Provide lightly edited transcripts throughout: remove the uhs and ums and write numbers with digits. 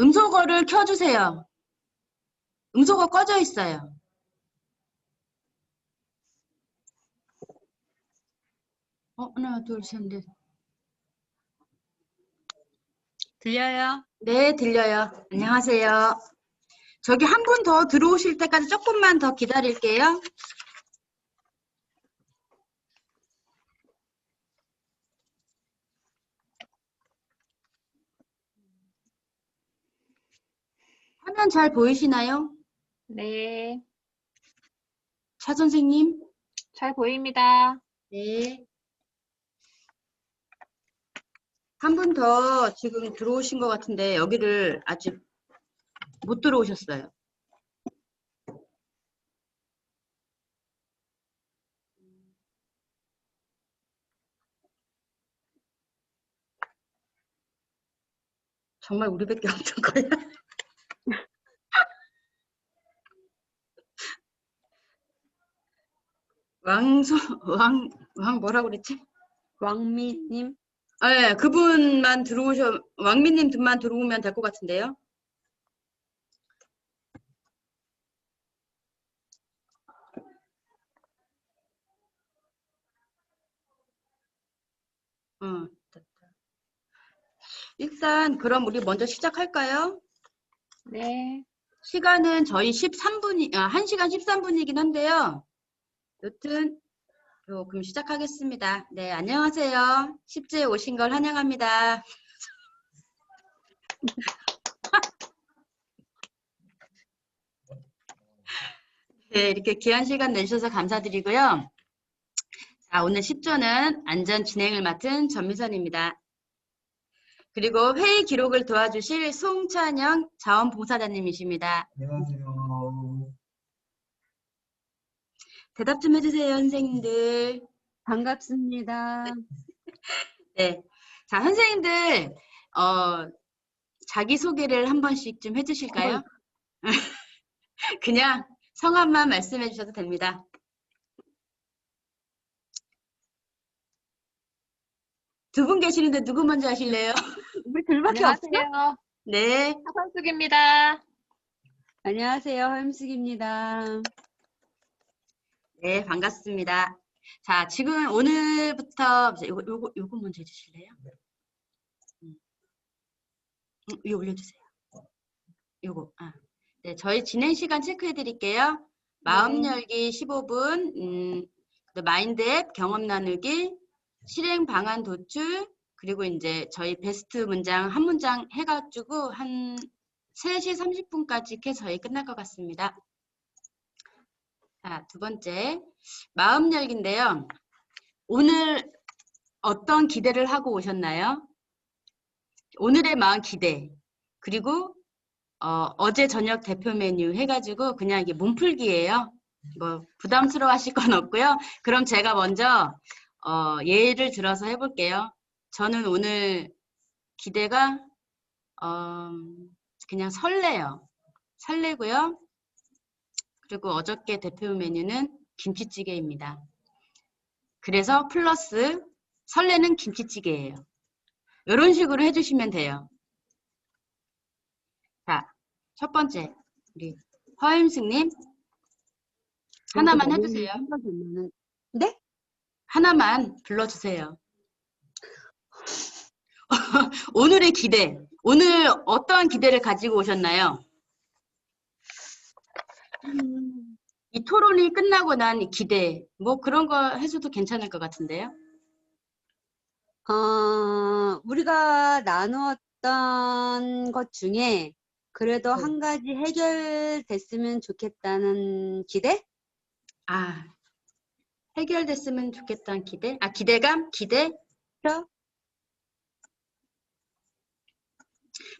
음소거를 켜주세요. 음소거 꺼져 있어요. 하나, 둘, 셋, 넷. 들려요? 네, 들려요. 안녕하세요. 저기 한 분 더 들어오실 때까지 조금만 더 기다릴게요. 화면 잘 보이시나요? 네, 차 선생님? 잘 보입니다. 네. 한 분 더 지금 들어오신 것 같은데 여기를 아직 못 들어오셨어요. 정말 우리밖에 없는 거야? 왕 뭐라고 그랬지? 왕미님? 네, 그분만 왕민님만 들어오면 될 것 같은데요. 됐다. 일단 그럼 우리 먼저 시작할까요? 네, 시간은 저희 1시간 13분이긴 한데요. 여튼 그럼 시작하겠습니다. 네, 안녕하세요. 10지에 오신 걸 환영합니다. 네, 이렇게 귀한 시간 내주셔서 감사드리고요. 자, 오늘 10조는 안전 진행을 맡은 전미선입니다. 그리고 회의 기록을 도와주실 송찬영 자원봉사자님이십니다. 안녕하세요. 대답 좀 해주세요, 선생님들. 반갑습니다. 네. 자, 선생님들, 자기소개를 한 번씩 좀 해주실까요? 그냥 성함만 말씀해 주셔도 됩니다. 두 분 계시는데 누구 먼저 하실래요? 우리 둘밖에 없어? 안녕하세요. 네. 하선숙입니다. 안녕하세요. 햄숙입니다. 네, 반갑습니다. 자, 지금 오늘부터 요거 먼저 해주실래요? 이거 올려주세요. 요거. 네, 저희 진행 시간 체크해 드릴게요. 마음 열기 15분, 마인드앱 경험 나누기, 실행 방안 도출, 그리고 이제 저희 베스트 문장 한 문장 해가지고 한 3시 30분까지 이렇게 저희 끝날 것 같습니다. 자, 두 번째, 마음 열기인데요. 오늘 어떤 기대를 하고 오셨나요? 오늘의 마음 기대. 그리고 어제 저녁 대표 메뉴 해가지고 그냥 이게 몸풀기예요. 뭐 부담스러워 하실 건 없고요. 그럼 제가 먼저 예를 들어서 해볼게요. 저는 오늘 기대가 그냥 설레요. 설레고요. 그리고 어저께 대표 메뉴는 김치찌개입니다. 그래서 플러스 설레는 김치찌개예요. 이런 식으로 해주시면 돼요. 자, 첫 번째 우리 허임승님 하나만 해주세요. 네? 하나만 불러주세요. 오늘의 기대. 오늘 어떠한 기대를 가지고 오셨나요? 이 토론이 끝나고 난 기대. 뭐 그런 거 해줘도 괜찮을 것 같은데요. 우리가 나누었던 것 중에 그래도 한 가지 해결됐으면 좋겠다는 기대? 해결됐으면 좋겠다는 기대? 기대감? 기대? 그렇죠?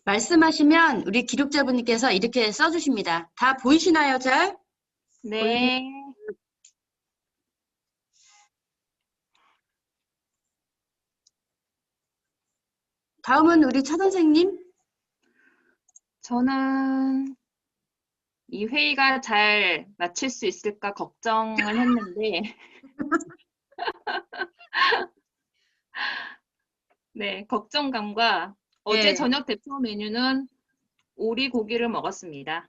말씀하시면 우리 기록자분께서 이렇게 써주십니다. 다 보이시나요, 잘? 네, 다음은 우리 차 선생님. 저는 이 회의가 잘 마칠 수 있을까 걱정을 했는데, 네, 걱정감과 어제 네. 저녁 대표 메뉴는 오리고기를 먹었습니다.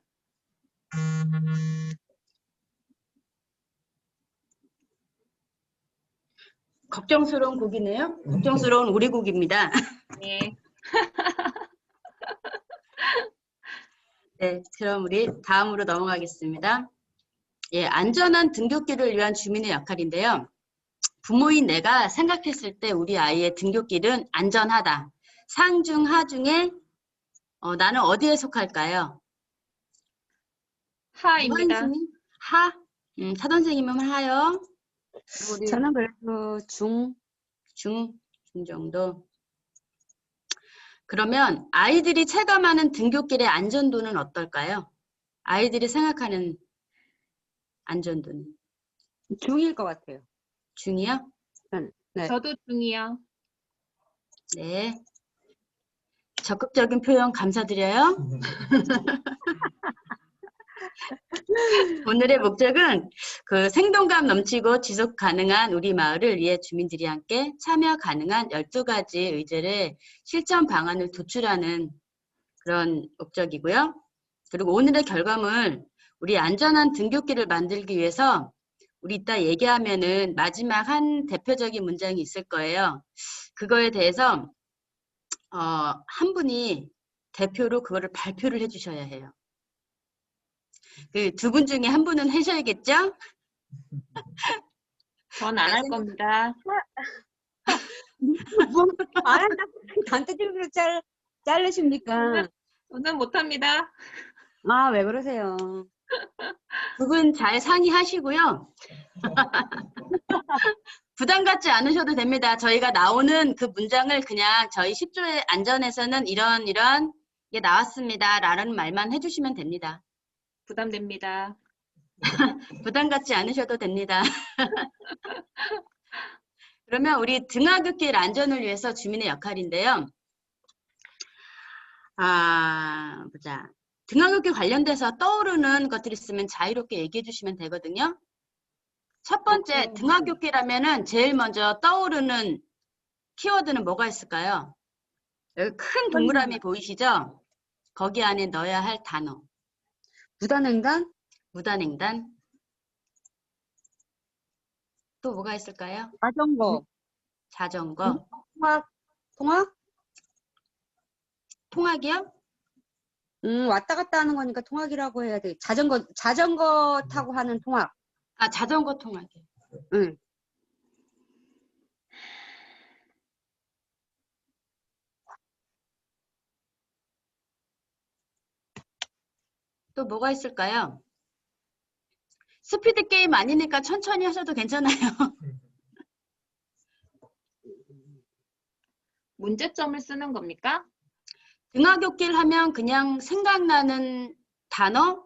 걱정스러운 고기네요. 걱정스러운 오리고기입니다. 네. 네, 그럼 우리 다음으로 넘어가겠습니다. 예, 안전한 등굣길을 위한 주민의 역할인데요. 부모인 내가 생각했을 때 우리 아이의 등굣길은 안전하다. 상중, 하중에 나는 어디에 속할까요? 하입니다. 무한순위? 하? 사돈생님은 하요. 우리 저는 그래도 중. 중 정도. 그러면 아이들이 체감하는 등굣길의 안전도는 어떨까요? 아이들이 생각하는 안전도는 중일 것 같아요. 중이요? 네. 저도 중이요. 네. 적극적인 표현 감사드려요. 오늘의 목적은 그 생동감 넘치고 지속 가능한 우리 마을을 위해 주민들이 함께 참여 가능한 12가지 의제를 실천 방안을 도출하는 그런 목적이고요. 그리고 오늘의 결과물, 우리 안전한 등굣길을 만들기 위해서 우리 이따 얘기하면은 마지막 한 대표적인 문장이 있을 거예요. 그거에 대해서 한 분이 대표로 그거를 발표를 해주셔야 해요. 그 두 분 중에 한 분은 하셔야겠죠? 전 안 할 겁니다. 뭐, 안 한다고 단체적으로 자르십니까? 저는 못합니다. 아, 왜 그러세요? 두 분 잘 상의하시고요. 부담 갖지 않으셔도 됩니다. 저희가 나오는 그 문장을 그냥 저희 10조의 안전에서는 이런 게 나왔습니다. 라는 말만 해주시면 됩니다. 부담됩니다. 부담 갖지 않으셔도 됩니다. 그러면 우리 등하굣길 안전을 위해서 주민의 역할인데요. 보자. 등하굣길 관련돼서 떠오르는 것들이 있으면 자유롭게 얘기해 주시면 되거든요. 첫 번째, 등하굣길 하면은 제일 먼저 떠오르는 키워드는 뭐가 있을까요? 여기 큰 동그라미 보이시죠? 거기 안에 넣어야 할 단어. 무단횡단? 무단횡단. 또 뭐가 있을까요? 자전거. 자전거. 통학? 통학이요? 왔다 갔다 하는 거니까 통학이라고 해야 돼. 자전거 타고 하는 통학. 자전거 통학이요. 응. 또 뭐가 있을까요? 스피드 게임 아니니까 천천히 하셔도 괜찮아요. 문제점을 쓰는 겁니까? 등하굣길 하면 그냥 생각나는 단어?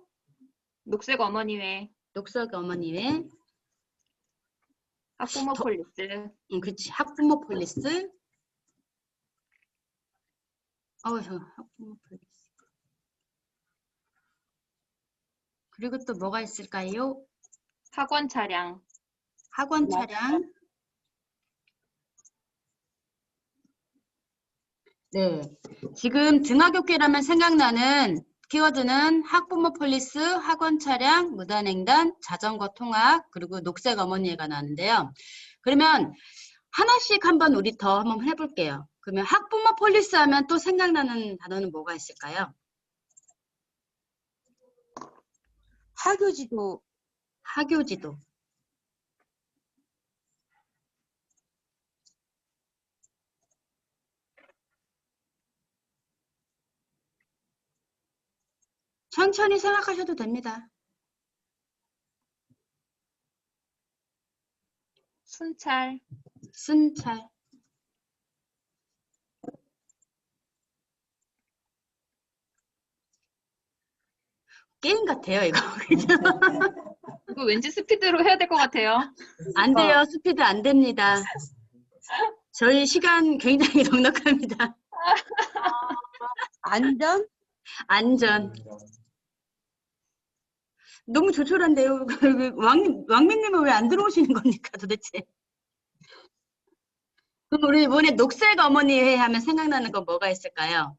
녹색 어머니회, 녹색 어머니회. 학부모 폴리스, 그렇지. 학부모 폴리스. 학부모 폴리스. 그리고 또 뭐가 있을까요? 학원 차량, 학원 차량. 네. 지금 등하굣길하면 생각나는 키워드는 학부모 폴리스, 학원 차량, 무단횡단, 자전거 통학, 그리고 녹색 어머니회가 나는데요. 그러면 하나씩 한번 우리 더 한번 해볼게요. 그러면 학부모 폴리스 하면 또 생각나는 단어는 뭐가 있을까요? 하교지도. 학교지도. 천천히 생각하셔도 됩니다. 순찰, 순찰. 게임 같아요, 이거. 그죠? 이거 왠지 스피드로 해야 될 것 같아요. 안 돼요. 스피드 안 됩니다. 저희 시간 굉장히 넉넉합니다. 안전? 안전. 너무 조촐한데요. 왕민님은 왜 안 들어오시는 겁니까, 도대체? 그럼 우리 이번에 녹색 어머니 회 하면 생각나는 건 뭐가 있을까요?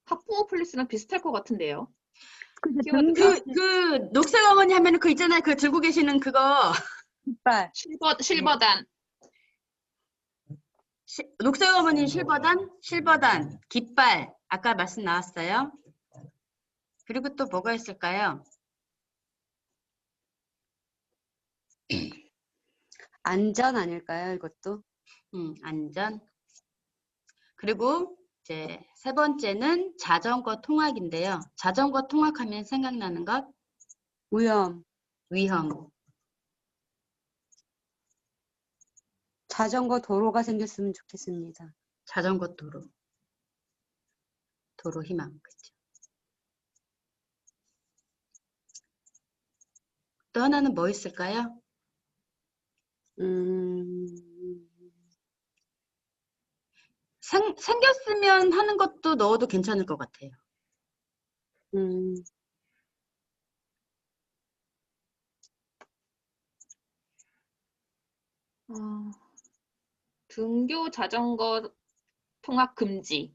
학부모 폴리스랑 비슷할 것 같은데요. 근데 키워드가 그 녹색 어머니 하면은 그 있잖아요. 그 들고 계시는 그거. 등발. 실버단. 녹색 어머니 실버단, 깃발. 아까 말씀 나왔어요. 그리고 또 뭐가 있을까요? 안전 아닐까요, 이것도? 안전. 그리고 이제 세 번째는 자전거 통학인데요. 자전거 통학하면 생각나는 것? 위험. 위험. 자전거 도로가 생겼으면 좋겠습니다. 자전거 도로. 도로 희망. 그렇죠. 또 하나는 뭐 있을까요? 생겼으면 하는 것도 넣어도 괜찮을 것 같아요. 등교 자전거 통학 금지.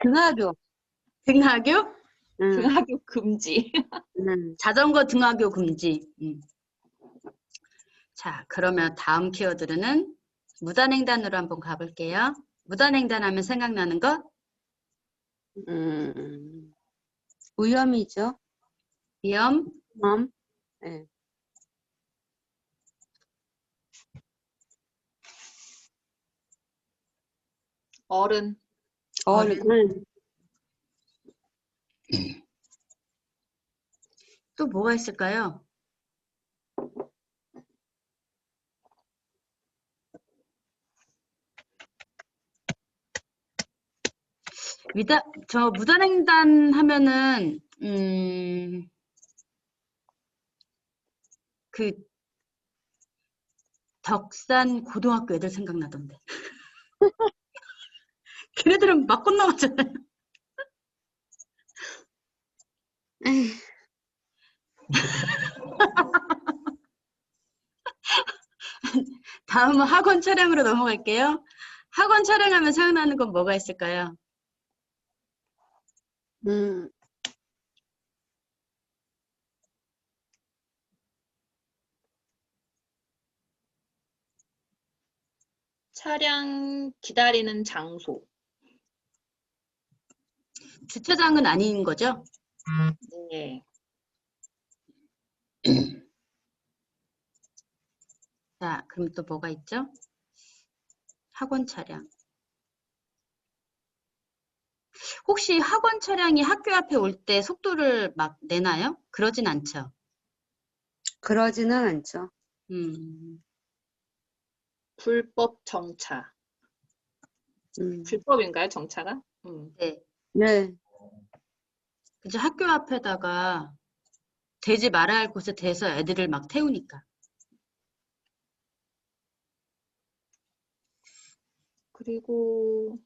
등하교. 등하교? 등하교 금지. 자전거 등하교 금지. 자, 그러면 다음 키워드는 무단횡단으로 한번 가볼게요. 무단횡단 하면 생각나는 것? 위험이죠. 위험, 네. 어른. 또 뭐가 있을까요? 무단횡단 하면은 그 덕산 고등학교 애들 생각나던데. 걔네들은 막 건너가잖아요. 다음은 학원 차량으로 넘어갈게요. 학원 차량하면 생각나는 건 뭐가 있을까요? 차량 기다리는 장소. 주차장은 아닌 거죠? 네. 자, 그럼 또 뭐가 있죠? 학원 차량. 혹시 학원 차량이 학교 앞에 올 때 속도를 막 내나요? 그러진 않죠. 그러지는 않죠. 불법 정차. 불법인가요, 정차가? 네. 네. 그죠. 학교 앞에다가 대지 말아야 할 곳에 대서 애들을 막 태우니까. 그리고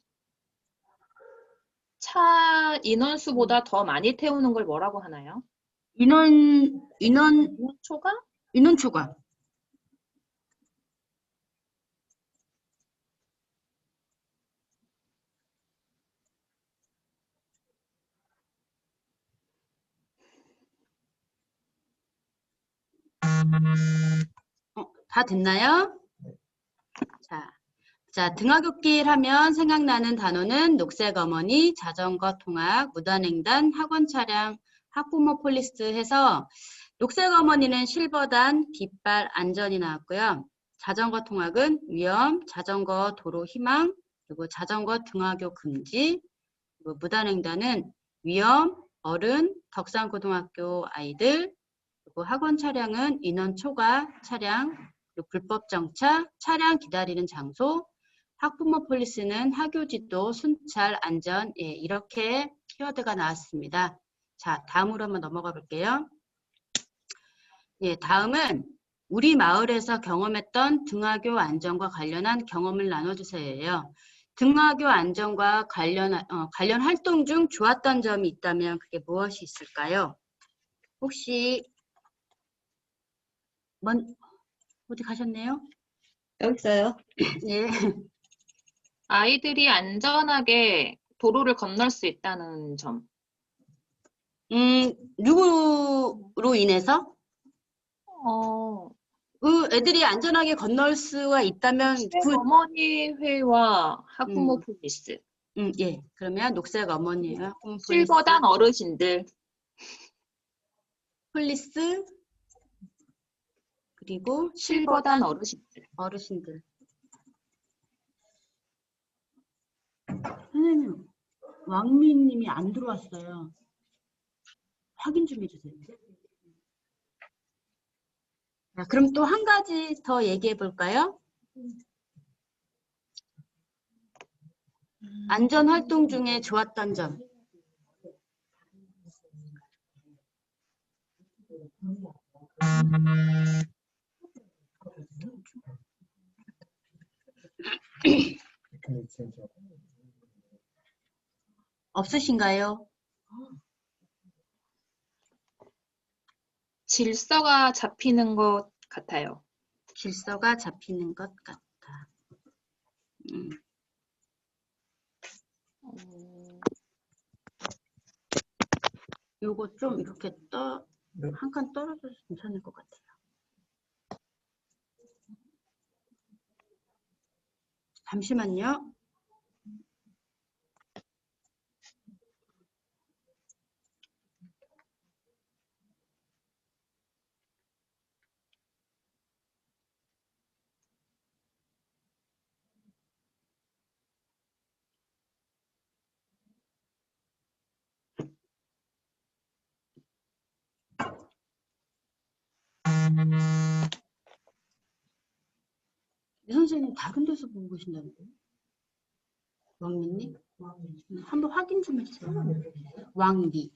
차 인원수보다 더 많이 태우는 걸 뭐라고 하나요? 인원 초과? 인원 초과. 다 됐나요? 자, 등하굣길 하면 생각나는 단어는 녹색 어머니, 자전거 통학, 무단횡단, 학원 차량, 학부모 폴리스 해서 녹색 어머니는 실버단, 깃발, 안전이 나왔고요. 자전거 통학은 위험, 자전거 도로 희망, 그리고 자전거 등하교 금지, 그리고 무단횡단은 위험, 어른, 덕산고등학교 아이들, 그리고 학원 차량은 인원 초과 차량, 그리고 불법 정차, 차량 기다리는 장소, 학부모 폴리스는 학교지도, 순찰, 안전, 예, 이렇게 키워드가 나왔습니다. 자, 다음으로 한번 넘어가 볼게요. 예, 다음은 우리 마을에서 경험했던 등하교 안전과 관련한 경험을 나눠주세요. 등하교 안전과 관련 활동 중 좋았던 점이 있다면 그게 무엇이 있을까요? 혹시 어디 가셨네요? 여기 있어요. 예. 아이들이 안전하게 도로를 건널 수 있다는 점. 누구로 인해서? 그 애들이 안전하게 건널 수가 있다면 그, 어머니 회와 학부모 음. 폴리스. 예. 그러면 녹색 어머니와 실버단 어르신들. 폴리스, 그리고 실버단 어르신들. 어르신들. 선생님, 왕미님이 안 들어왔어요. 확인 좀 해주세요. 자, 그럼 또 한 가지 더 얘기해 볼까요? 안전 활동 중에 좋았던 점. 없으신가요? 질서가 잡히는 것 같아요. 질서가 잡히는 것 같다. 요거 좀 이렇게 한 칸 떨어져서 괜찮을 것 같아요. 잠시만요. 이 선생님 다른 데서 보고 계신다는데요? 왕미님? 한번 확인 좀 해주세요. 왕미.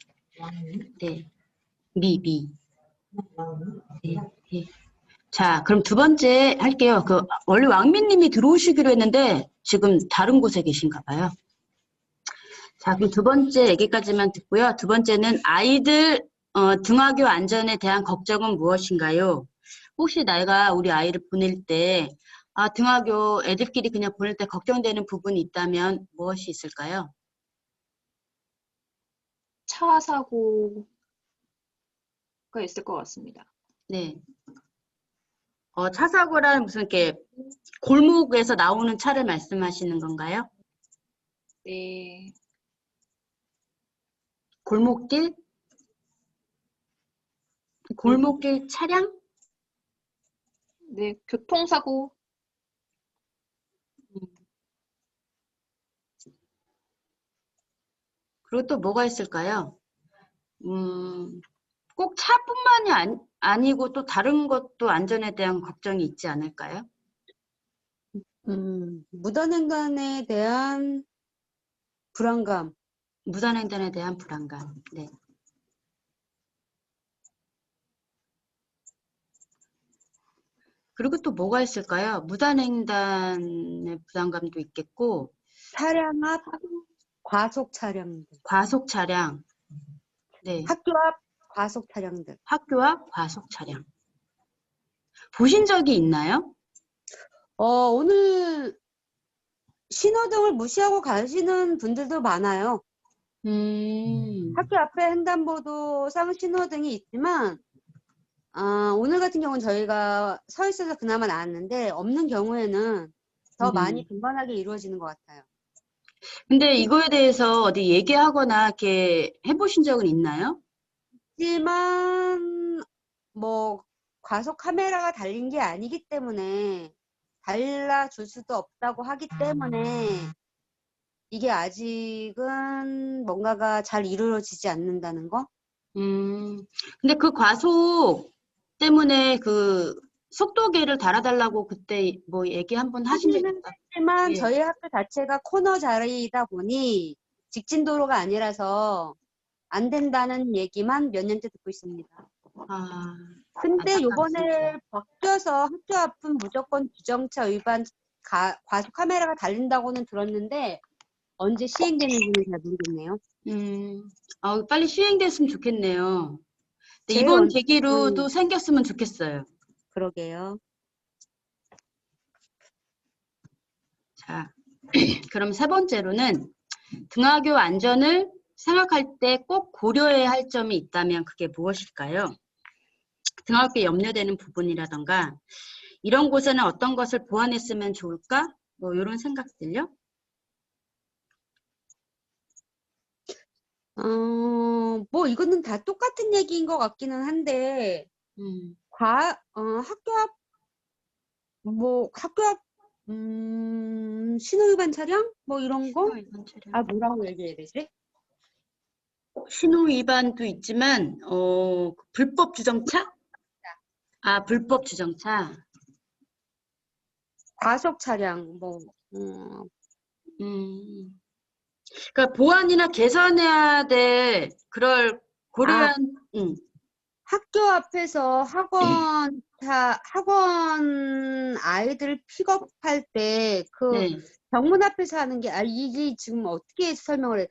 네. 미. 네. 네. 자, 그럼 두 번째 할게요. 원래 왕미님이 들어오시기로 했는데 지금 다른 곳에 계신가 봐요. 자, 그럼 두 번째 얘기까지만 듣고요. 두 번째는 아이들 등하교 안전에 대한 걱정은 무엇인가요? 혹시 내가 우리 아이를 보낼 때 등하교 애들끼리 그냥 보낼 때 걱정되는 부분이 있다면 무엇이 있을까요? 차 사고가 있을 것 같습니다. 네. 차 사고란 무슨 이렇게 골목에서 나오는 차를 말씀하시는 건가요? 네. 골목길 차량? 네, 교통사고. 그리고 또 뭐가 있을까요? 꼭 차뿐만이 아니고 또 다른 것도 안전에 대한 걱정이 있지 않을까요? 무단횡단에 대한 불안감. 무단횡단에 대한 불안감. 네. 그리고 또 뭐가 있을까요? 무단횡단의 불안감도 있겠고, 차량 앞 과속 차량들. 과속 차량. 네. 학교 앞 과속 차량들. 학교 앞 과속 차량. 보신 적이 있나요? 오늘 신호등을 무시하고 가시는 분들도 많아요. 학교 앞에 횡단보도상 신호등이 있지만 오늘 같은 경우는 저희가 서 있어서 그나마 나았는데 없는 경우에는 더 많이 빈번하게 이루어지는 것 같아요. 근데 이거에 대해서 어디 얘기하거나 이렇게 해보신 적은 있나요? 하지만 뭐 과속 카메라가 달린 게 아니기 때문에 달라줄 수도 없다고 하기 때문에 이게 아직은 뭔가가 잘 이루어지지 않는다는 거? 근데 그 과속 때문에 그 속도계를 달아달라고 그때 뭐 얘기 한번 하신 적 하기는 있다. 했지만 예. 저희 학교 자체가 코너 자리이다 보니 직진 도로가 아니라서 안 된다는 얘기만 몇 년째 듣고 있습니다. 근데 요번에 바뀌어서 학교 앞은 무조건 주정차 위반 과속 카메라가 달린다고는 들었는데 언제 시행되는지는 잘 모르겠네요. 빨리 시행됐으면 좋겠네요. 네, 제일 이번 계기로도 생겼으면 좋겠어요. 그러게요. 자, 그럼 세 번째로는 등하교 안전을 생각할 때 꼭 고려해야 할 점이 있다면 그게 무엇일까요? 등하교에 염려되는 부분이라던가 이런 곳에는 어떤 것을 보완했으면 좋을까? 뭐 이런 생각들요? 뭐 이거는 다 똑같은 얘기인 것 같기는 한데 학교 앞 학교 앞 신호위반 차량 뭐 이런 거? 신호위반 차량. 뭐라고 얘기해야 되지? 신호 위반도 있지만 불법 주정차? 불법 주정차. 과속 차량 그러니까 보완이나 개선해야 될 그럴 고려한 학교 앞에서 학원 아이들 픽업할 때 네. 정문 앞에서 하는 게 이게 지금 어떻게 설명을 해?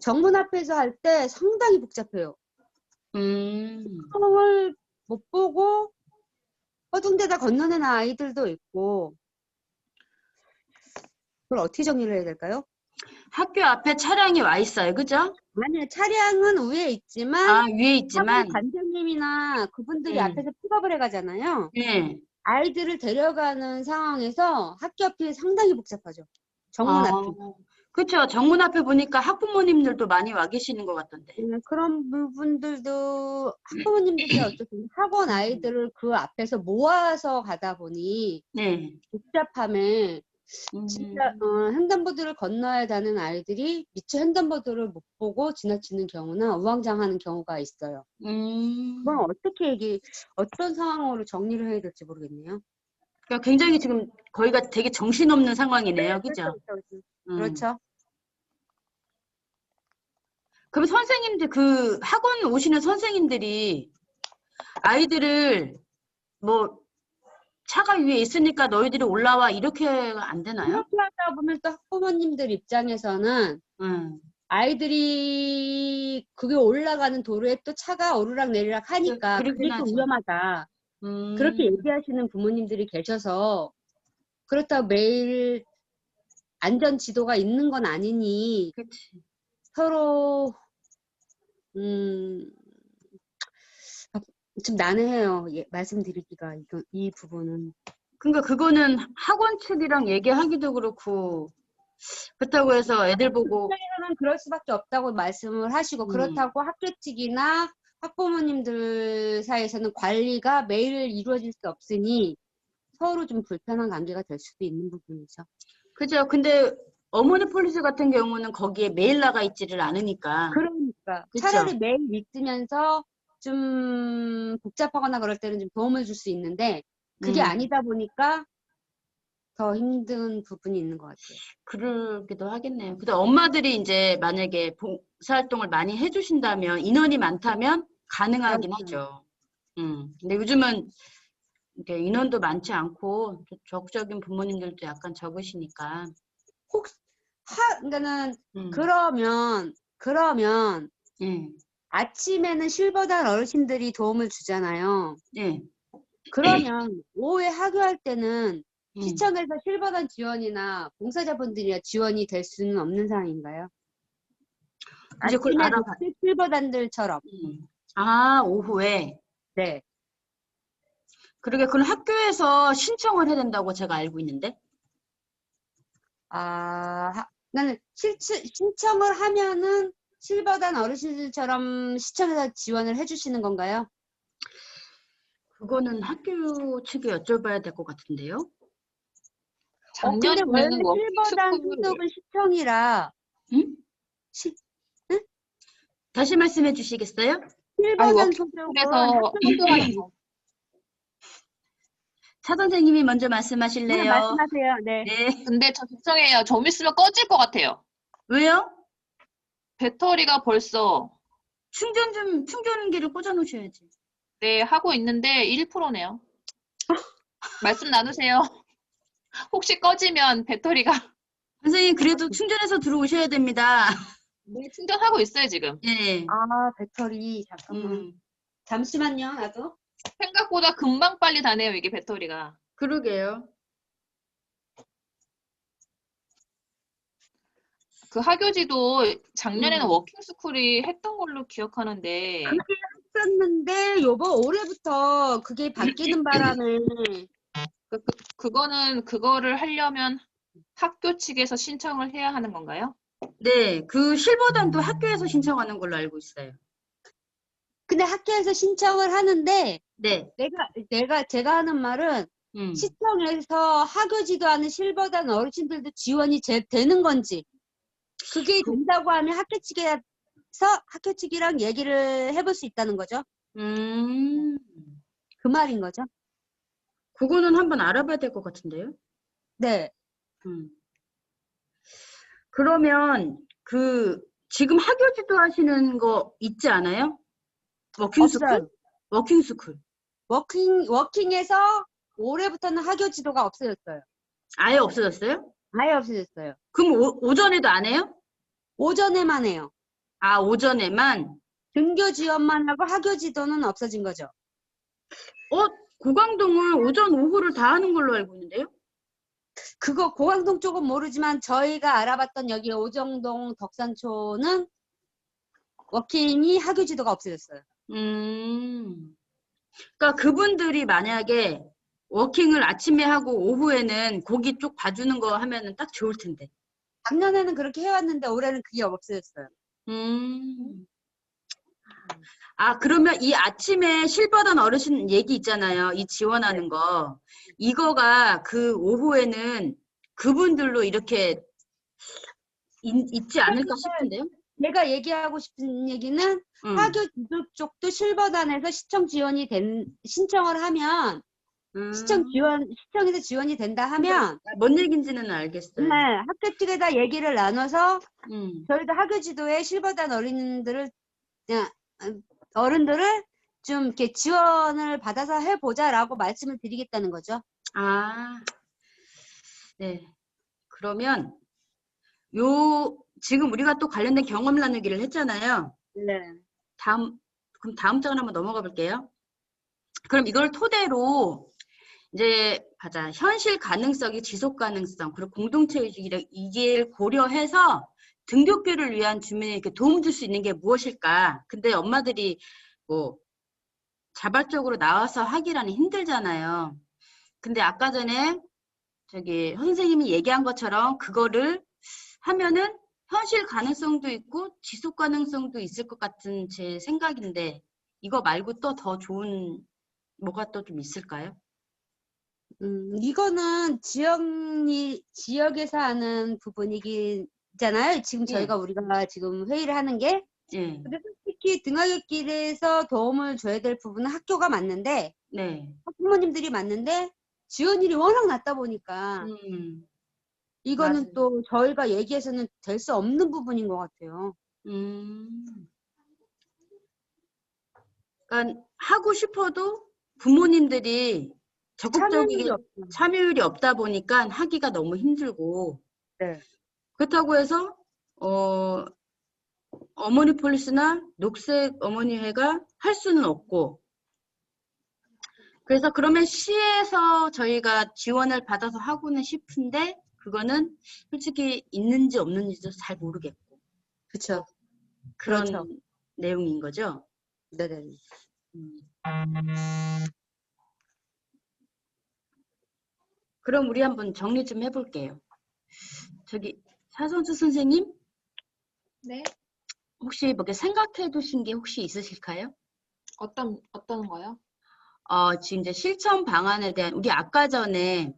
정문 앞에서 할 때 상당히 복잡해요. 상황을 못 보고 허둥대다 건너는 아이들도 있고 그걸 어떻게 정리를 해야 될까요? 학교 앞에 차량이 와 있어요. 그죠? 아니요. 차량은 위에 있지만 위에 있지만 학원 관장님이나 그분들이 앞에서 픽업을 해가잖아요. 네. 아이들을 데려가는 상황에서 학교 앞이 상당히 복잡하죠. 정문 앞이. 그렇죠. 정문 앞에 보니까 학부모님들도 많이 와 계시는 것 같던데. 그런 부분들도 학부모님들이 어쨌든 학원 아이들을 그 앞에서 모아서 가다 보니 네. 복잡함에 진짜 횡단보도를 건너야 하는 아이들이 미처 횡단보도를 못 보고 지나치는 경우나 우왕좌왕하는 경우가 있어요. 그건 어떤 상황으로 정리를 해야 될지 모르겠네요. 그러니까 굉장히 지금 거기가 되게 정신없는 상황이네요. 그죠? 그렇죠. 그럼 선생님들 그 학원 오시는 선생님들이 아이들을 뭐 차가 위에 있으니까 너희들이 올라와 이렇게 안 되나요? 그렇게 하다 보면 또 학부모님들 입장에서는 아이들이 그게 올라가는 도로에 또 차가 오르락내리락 하니까 그게 또 위험하다. 그렇게 얘기하시는 부모님들이 계셔서 그렇다고 매일 안전 지도가 있는 건 아니니 그치. 서로 좀 난해해요. 말씀드리기가 이 부분은. 그러니까 그거는 학원 측이랑 얘기하기도 그렇고 그렇다고 해서 애들 보고 학교에서는 그럴 수밖에 없다고 말씀을 하시고 그렇다고 학교 측이나 학부모님들 사이에서는 관리가 매일 이루어질 수 없으니 서로 좀 불편한 관계가 될 수도 있는 부분이죠. 그죠. 근데 어머니 폴리스 같은 경우는 거기에 매일 나가 있지를 않으니까. 그러니까 그쵸? 차라리 매일 있으면서 좀 복잡하거나 그럴 때는 좀 도움을 줄 수 있는데 그게 아니다 보니까 더 힘든 부분이 있는 것 같아요. 그러기도 하겠네요. 근데 엄마들이 이제 만약에 봉사활동을 많이 해주신다면 인원이 많다면 가능하긴 하죠. 근데 요즘은 이렇게 인원도 많지 않고 적극적인 부모님들도 약간 적으시니까. 그러니까는 그러면 아침에는 실버단 어르신들이 도움을 주잖아요. 네. 그러면 오후에 하교할 때는 시청에서 실버단 지원이나 봉사자분들이나 지원이 될 수는 없는 상황인가요? 이제 그걸 아침에 실버단들처럼. 오후에. 네. 그러게 그건 학교에서 신청을 해야 된다고 제가 알고 있는데. 나는 신청을 하면은 실버단 어르신들처럼 시청에서 지원을 해주시는 건가요? 그거는 학교 측에 여쭤봐야 될 것 같은데요. 근데 원래 작년에는 실버단 소속은 시청이라. 응? 다시 말씀해 주시겠어요? 실버단 소속은 학교에서 차 선생님이 먼저 말씀하실래요? 네, 말씀하세요. 네. 네. 근데 저 걱정해요. 좀 있으면 꺼질 것 같아요. 왜요? 배터리가 벌써 충전기를 꽂아 놓으셔야지. 네, 하고 있는데 1%네요. 말씀 나누세요. 혹시 꺼지면 배터리가 선생님 그래도 충전해서 들어오셔야 됩니다. 네, 충전하고 있어요, 지금. 예. 배터리 잠깐만. 잠시만요, 나도. 생각보다 금방 빨리 다네요, 이게 배터리가. 그러게요. 그 학교지도 작년에는 음. 워킹스쿨이 했던 걸로 기억하는데 그게 했었는데 올해부터 그게 바뀌는 바람에 그거를 하려면 학교 측에서 신청을 해야 하는 건가요? 네, 그 실버단도 학교에서 신청하는 걸로 알고 있어요. 근데 학교에서 신청을 하는데 네. 제가 하는 말은 시청에서 학교 지도하는 실버단 어르신들도 지원이 되는 건지 그게 된다고 하면 학교 측이랑 얘기를 해볼 수 있다는 거죠. 그 말인 거죠. 그거는 한번 알아봐야 될 것 같은데요. 네. 그러면 지금 학교 지도하시는 거 있지 않아요? 워킹스쿨? 없어요. 워킹스쿨. 워킹에서 올해부터는 학교 지도가 없어졌어요. 아예 없어졌어요? 아예 없어졌어요. 그럼 오전에도 안 해요? 오전에만 해요. 아, 오전에만? 등교 지원만 하고 학교 지도는 없어진 거죠. 고강동은 오전, 오후를 다 하는 걸로 알고 있는데요? 그거 고강동 쪽은 모르지만 저희가 알아봤던 여기 오정동 덕산초는 워킹이 학교 지도가 없어졌어요. 그러니까 그분들이 만약에 워킹을 아침에 하고 오후에는 거기 쪽 봐주는 거 하면은 딱 좋을 텐데. 작년에는 그렇게 해왔는데 올해는 그게 없어졌어요. 아, 그러면 이 아침에 실버단 어르신 얘기 있잖아요. 이 지원하는 거. 이거가 그 오후에는 그분들로 이렇게 있지 않을까 싶은데요? 내가 얘기하고 싶은 얘기는 학교 지도 쪽도 실버단에서 신청을 하면 시청에서 지원이 된다 하면 뭔 얘기인지는 알겠어요. 네, 학교 측에다 얘기를 나눠서 저희도 학교 지도에 실버단 어른들을 좀 이렇게 지원을 받아서 해보자라고 말씀을 드리겠다는 거죠. 아, 네. 그러면 지금 우리가 또 관련된 경험 나누기를 했잖아요. 네. 그럼 다음 장을 한번 넘어가 볼게요. 그럼 이걸 토대로 이제 가자. 현실 가능성이 지속 가능성, 그리고 공동체 의식이랑 이게 고려해서 등교교를 위한 주민에게 도움 줄 수 있는 게 무엇일까? 근데 엄마들이 뭐 자발적으로 나와서 하기라니 힘들잖아요. 근데 아까 전에 선생님이 얘기한 것처럼 그거를 하면은 현실 가능성도 있고 지속 가능성도 있을 것 같은 제 생각인데 이거 말고 또 더 좋은 뭐가 또 좀 있을까요? 이거는 지역에서 하는 부분이잖아요. 지금 우리가 지금 회의를 하는 게. 예. 근데 솔직히 등하굣길에서 도움을 줘야 될 부분은 학교가 맞는데, 네. 부모님들이 맞는데, 지원율이 워낙 낮다 보니까, 이거는 맞아요. 또 저희가 얘기해서는 될 수 없는 부분인 것 같아요. 그러니까 하고 싶어도 부모님들이 적극적인 참여율이 없다 보니까 하기가 너무 힘들고 네. 그렇다고 해서 어머니 폴리스나 녹색 어머니회가 할 수는 없고 그래서 그러면 시에서 저희가 지원을 받아서 하고는 싶은데 그거는 솔직히 있는지 없는지도 잘 모르겠고 그렇죠. 그런 그렇죠. 내용인 거죠. 네네. 그럼 우리 한번 정리 좀 해볼게요. 사선수 선생님? 네. 혹시 뭐 생각해 두신 게 혹시 있으실까요? 어떤 거요? 지금 이제 실천 방안에 대한 우리 아까 전에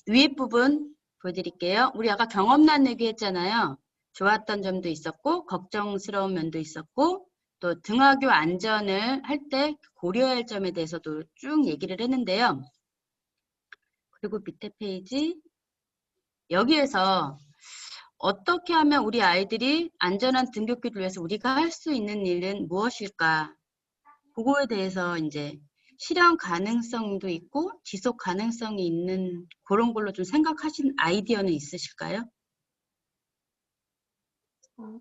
위에 부분 보여드릴게요. 우리 아까 경험 나누기 했잖아요. 좋았던 점도 있었고 걱정스러운 면도 있었고 또 등하교 안전을 할 때 고려해야 할 점에 대해서도 쭉 얘기를 했는데요. 그리고 밑에 페이지 여기에서 어떻게 하면 우리 아이들이 안전한 등교길을 위해서 우리가 할 수 있는 일은 무엇일까? 그거에 대해서 이제 실현 가능성도 있고 지속 가능성이 있는 그런 걸로 좀 생각하신 아이디어는 있으실까요?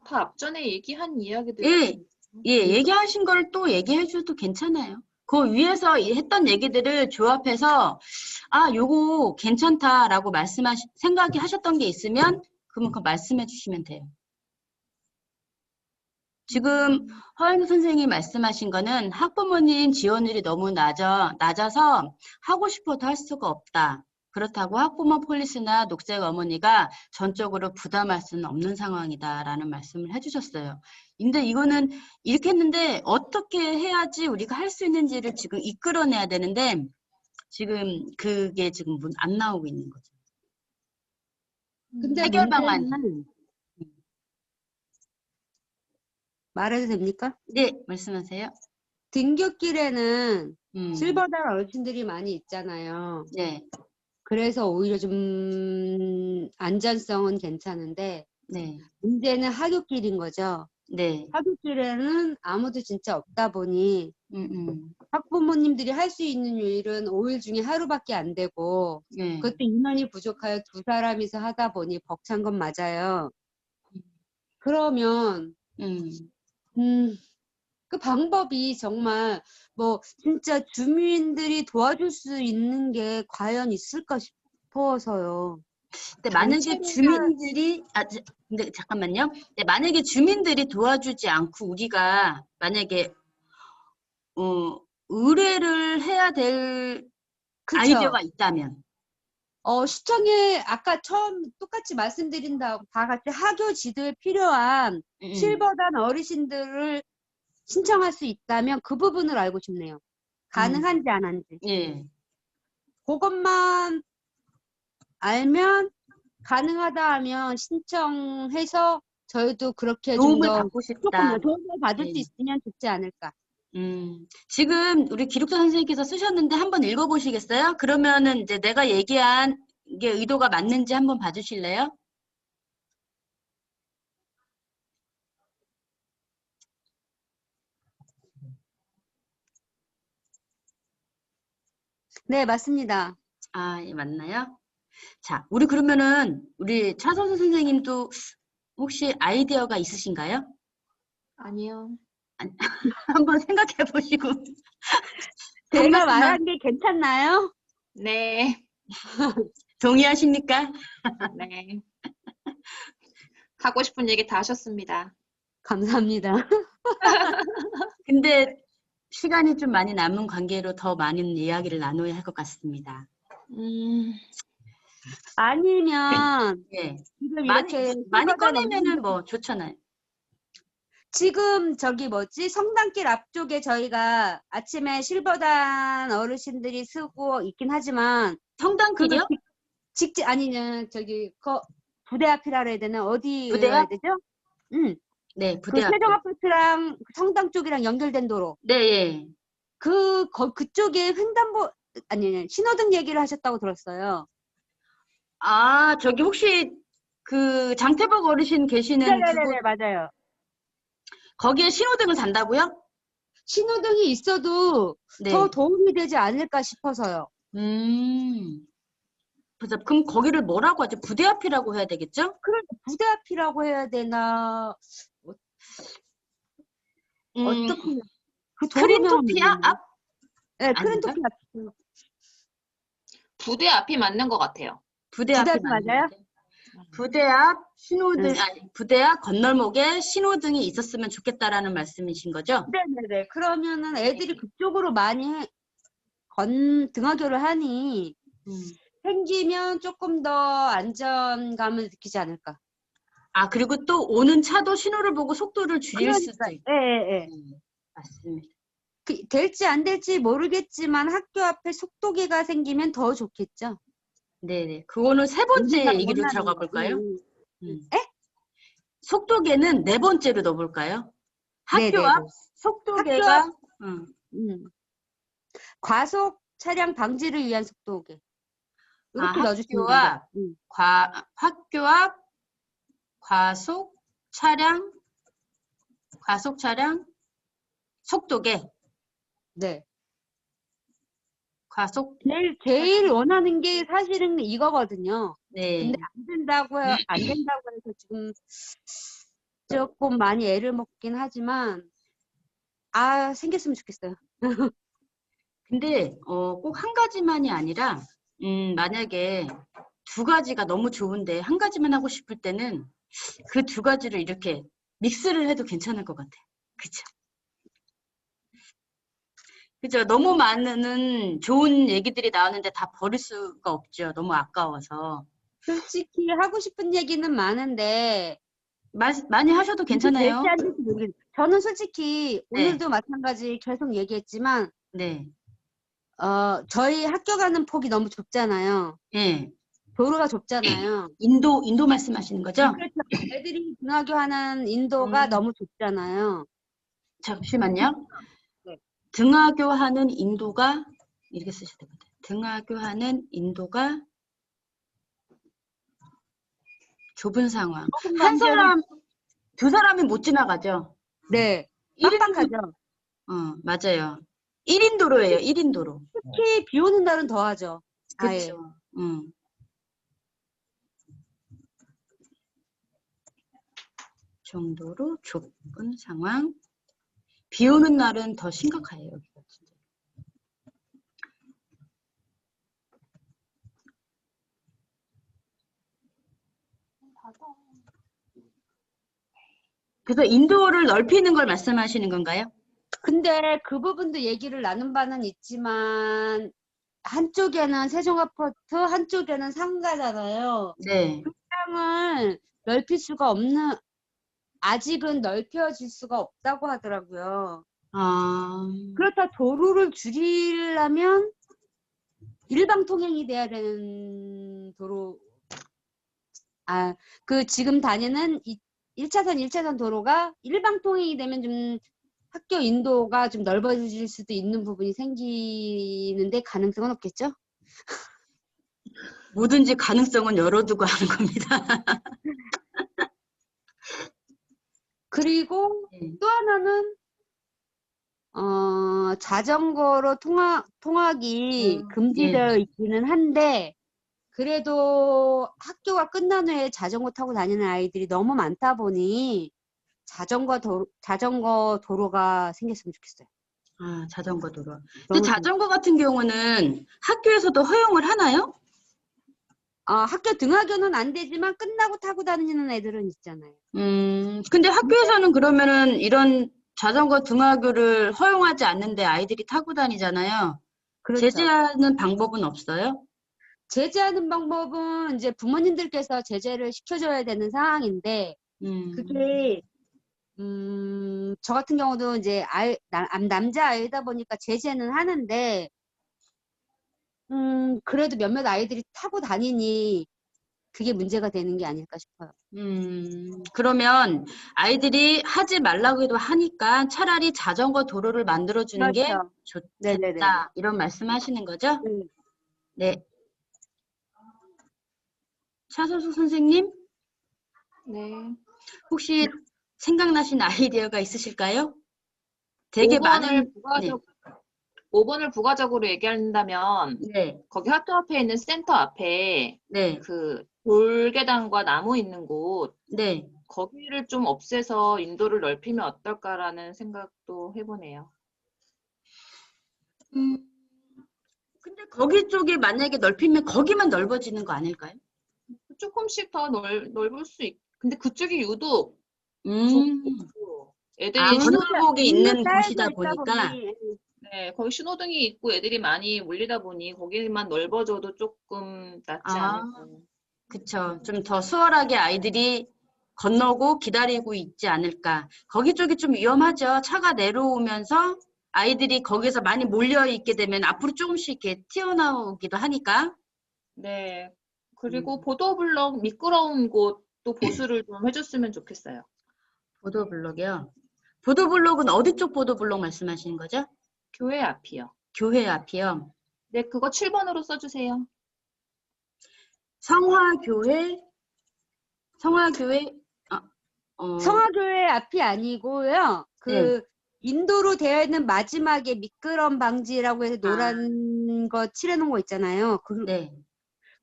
다 앞전에 얘기한 이야기들. 얘기하신 걸 또 얘기해 줘도 괜찮아요. 그 위에서 했던 얘기들을 조합해서 요거 괜찮다라고 생각이 하셨던 게 있으면 그러면 그거 말씀해 주시면 돼요. 지금 허영 선생님이 말씀하신 거는 학부모님 지원율이 너무 낮아서 하고 싶어도 할 수가 없다. 그렇다고 학부모 폴리스나 녹색 어머니가 전적으로 부담할 수는 없는 상황이다라는 말씀을 해주셨어요. 근데 이거는 이렇게 했는데 어떻게 해야지 우리가 할 수 있는지를 지금 이끌어내야 되는데 지금 그게 지금 안 나오고 있는 거죠. 근데 해결 방안. 문제는 말해도 됩니까? 네, 말씀하세요. 등굣길에는 실버단 음, 어르신들이 많이 있잖아요. 네, 그래서 오히려 좀 안전성은 괜찮은데 네, 문제는 하굣길인 거죠. 네, 하굣길에는 아무도 진짜 없다 보니 음, 학부모님들이 할 수 있는 일은 5일 중에 하루밖에 안 되고 네, 그것도 인원이 부족하여 2사람이서 하다 보니 벅찬 건 맞아요. 그러면 그 방법이 정말 뭐 진짜 주민들이 도와줄 수 있는 게 과연 있을까 싶어서요. 근데 만약에 단체가 주민들이 근데 잠깐만요. 근데 만약에 주민들이 도와주지 않고 우리가 만약에 의뢰를 해야 될 그쵸. 아이디어가 있다면, 시청에 아까 처음 똑같이 말씀드린다고 다 같이 학교 지도에 필요한 실버단 어르신들을 신청할 수 있다면 그 부분을 알고 싶네요. 가능한지 안 한지. 예, 그것만 알면 가능하다 하면 신청해서 저희도 그렇게 좀 도움을 더 받고 싶다. 조금 더 도움을 받을 예. 수 있으면 좋지 않을까. 지금 우리 기록사 선생님께서 쓰셨는데 한번 읽어보시겠어요? 그러면은 이제 내가 얘기한 게 의도가 맞는지 한번 봐주실래요? 네, 맞습니다. 아, 예, 맞나요? 자, 우리 그러면은 우리 차선수 선생님도 혹시 아이디어가 있으신가요? 아니요. 한번 생각해 보시고 제가 한마디만 말한 게 괜찮나요? 네. 동의하십니까? 네. 하고 싶은 얘기 다 하셨습니다. 감사합니다. 근데 시간이 좀 많이 남은 관계로 더 많은 이야기를 나눠야 할 것 같습니다. 아니면 예. 지금 많이 이렇게 많이 실버단 꺼내면은 뭐 좋잖아요. 지금 저기 뭐지 성당길 앞쪽에 저희가 아침에 실버단 어르신들이 쓰고 있긴 하지만 성당길이요? 직진 아니면 저기 부대 앞이라 그래야 되나 어디라 부대 해야 앞? 되죠? 네, 그 부대 앞. 세종 아파트랑 성당 쪽이랑 연결된 도로 네, 예. 그쪽에 횡단보 아니 신호등 얘기를 하셨다고 들었어요. 아, 저기 혹시 그 장태복 어르신 계시는 그곳 네네네 맞아요. 거기에 신호등을 단다고요? 신호등이 있어도 네. 더 도움이 되지 않을까 싶어서요. 그럼 거기를 뭐라고 하죠? 부대 앞이라고 해야 되겠죠? 그럼 부대 앞이라고 해야 되나 어떻게 그 도로명은 크린토피아 모르겠네요. 앞? 네, 아닌가? 크린토피 앞. 부대 앞이 맞는 것 같아요. 부대 부대 앞이 앞 맞는 맞아요? 것 같아요. 부대 앞 신호등, 네. 아니, 부대 앞 건널목에 신호등이 있었으면 좋겠다라는 말씀이신 거죠? 네네네. 그러면은 애들이 그쪽으로 많이 등하교를 하니 생기면 조금 더 안전감을 느끼지 않을까. 아, 그리고 또 오는 차도 신호를 보고 속도를 줄일 수도 그러니까, 있고. 예. 맞습니다. 될지 안 될지 모르겠지만 학교 앞에 속도계가 생기면 더 좋겠죠. 네네. 그거는 세 번째 우리가 얘기로 원하는 들어가 거. 볼까요? 에? 속도계는 네 번째로 넣어볼까요? 학교 네네네. 앞 속도계가 과속 차량 방지를 위한 속도계. 이것도 넣어주시면 학교 됩니다. 앞 학교 앞 과속 차량 속도계 네. 과속 제일 원하는 게 사실은 이거거든요. 네. 근데 안 된다고 해서 지금 조금 많이 애를 먹긴 하지만, 생겼으면 좋겠어요. 근데 꼭 한 가지만이 아니라 만약에 두 가지가 너무 좋은데 한 가지만 하고 싶을 때는 그 두 가지를 이렇게 믹스를 해도 괜찮을 것 같아. 그쵸? 그죠? 너무 많은 좋은 얘기들이 나오는데 다 버릴 수가 없죠. 너무 아까워서. 솔직히 하고 싶은 얘기는 많은데 많이 하셔도 될지 괜찮아요. 안 될지 모르겠어요. 저는 솔직히 네. 오늘도 마찬가지 계속 얘기했지만 네. 저희 학교 가는 폭이 너무 좁잖아요. 예. 도로가 좁잖아요. 인도 말씀하시는 거죠? 그렇죠. 애들이 등하교 하는 인도가 너무 좁잖아요. 잠시만요. 네. 등하교하는 인도가 이렇게 쓰셔야 될 것 같아요. 등하교하는 인도가 좁은 상황. 한 사람, 두 사람이 못 지나가죠. 네. 1인 빡빡하죠. 맞아요. 1인 도로예요. 1인 도로. 특히 비 오는 날은 더하죠. 아예. 그렇죠. 정도로 좁은 상황. 비 오는 날은 더 심각해요. 여기가 진짜. 그래서 인도를 넓히는 걸 말씀하시는 건가요? 근데 그 부분도 얘기를 나눈 바는 있지만 한쪽에는 세종아파트, 한쪽에는 상가잖아요. 네. 그 땅을 넓힐 수가 없는, 아직은 넓혀질 수가 없다고 하더라고요. 그렇다 도로를 줄이려면 일방통행이 돼야 되는 도로, 그 지금 다니는 1차선, 1차선 도로가 일방통행이 되면 좀 학교 인도가 좀 넓어질 수도 있는 부분이 생기는데 가능성은 없겠죠? 뭐든지 가능성은 열어두고 하는 겁니다. 그리고 네. 또 하나는 자전거로 통학이 금지되어 예. 있기는 한데 그래도 학교가 끝난 후에 자전거 타고 다니는 아이들이 너무 많다 보니 자전거 도로가 생겼으면 좋겠어요. 자전거 도로. 근데 너무 자전거 같은 경우는 학교에서도 허용을 하나요? 학교 등하교는 안 되지만 끝나고 타고 다니는 애들은 있잖아요. 근데 학교에서는 그러면은 이런 자전거 등하교를 허용하지 않는데 아이들이 타고 다니잖아요. 그렇죠. 제재하는 방법은 없어요? 제재하는 방법은 이제 부모님들께서 제재를 시켜줘야 되는 상황인데 그게 저 같은 경우도 이제 남자 아이다 보니까 제재는 하는데 그래도 몇몇 아이들이 타고 다니니 그게 문제가 되는 게 아닐까 싶어요. 그러면 아이들이 하지 말라고 해도 하니까 차라리 자전거 도로를 만들어주는 게 그렇죠. 좋겠다. 네네네. 이런 말씀하시는 거죠? 네. 차선수 선생님, 네. 혹시 생각나신 아이디어가 있으실까요? 되게 5번을 많은, 부가적으로 얘기한다면 네, 거기 학교 앞에 있는 센터 앞에 네, 그 돌계단과 나무 있는 곳 네. 거기를 좀 없애서 인도를 넓히면 어떨까라는 생각도 해보네요. 근데 거기 쪽에 만약에 넓히면 거기만 넓어지는 거 아닐까요? 조금씩 더 넓을 수 근데 그쪽이 유독 좁고 애들이 건널목이 있는 쌓여져 곳이다 있다 보니까. 보니 네, 거기 신호등이 있고 애들이 많이 몰리다 보니 거기만 넓어져도 조금 낫지 않을까. 그쵸. 좀 더 수월하게 아이들이 건너고 기다리고 있지 않을까. 거기 쪽이 좀 위험하죠. 차가 내려오면서 아이들이 거기서 많이 몰려 있게 되면 앞으로 조금씩 이렇게 튀어나오기도 하니까. 네. 그리고 보도블록 미끄러운 곳도 보수를 좀 해줬으면 좋겠어요. 보도블록이요. 보도블록은 어디 쪽 보도블록 말씀하시는 거죠? 교회 앞이요. 교회 앞이요. 네, 그거 7번으로 써주세요. 성화교회, 성화교회 앞이 아니고요. 네. 인도로 되어 있는 마지막에 미끄럼 방지라고 해서 노란 거 칠해놓은 거 있잖아요. 네.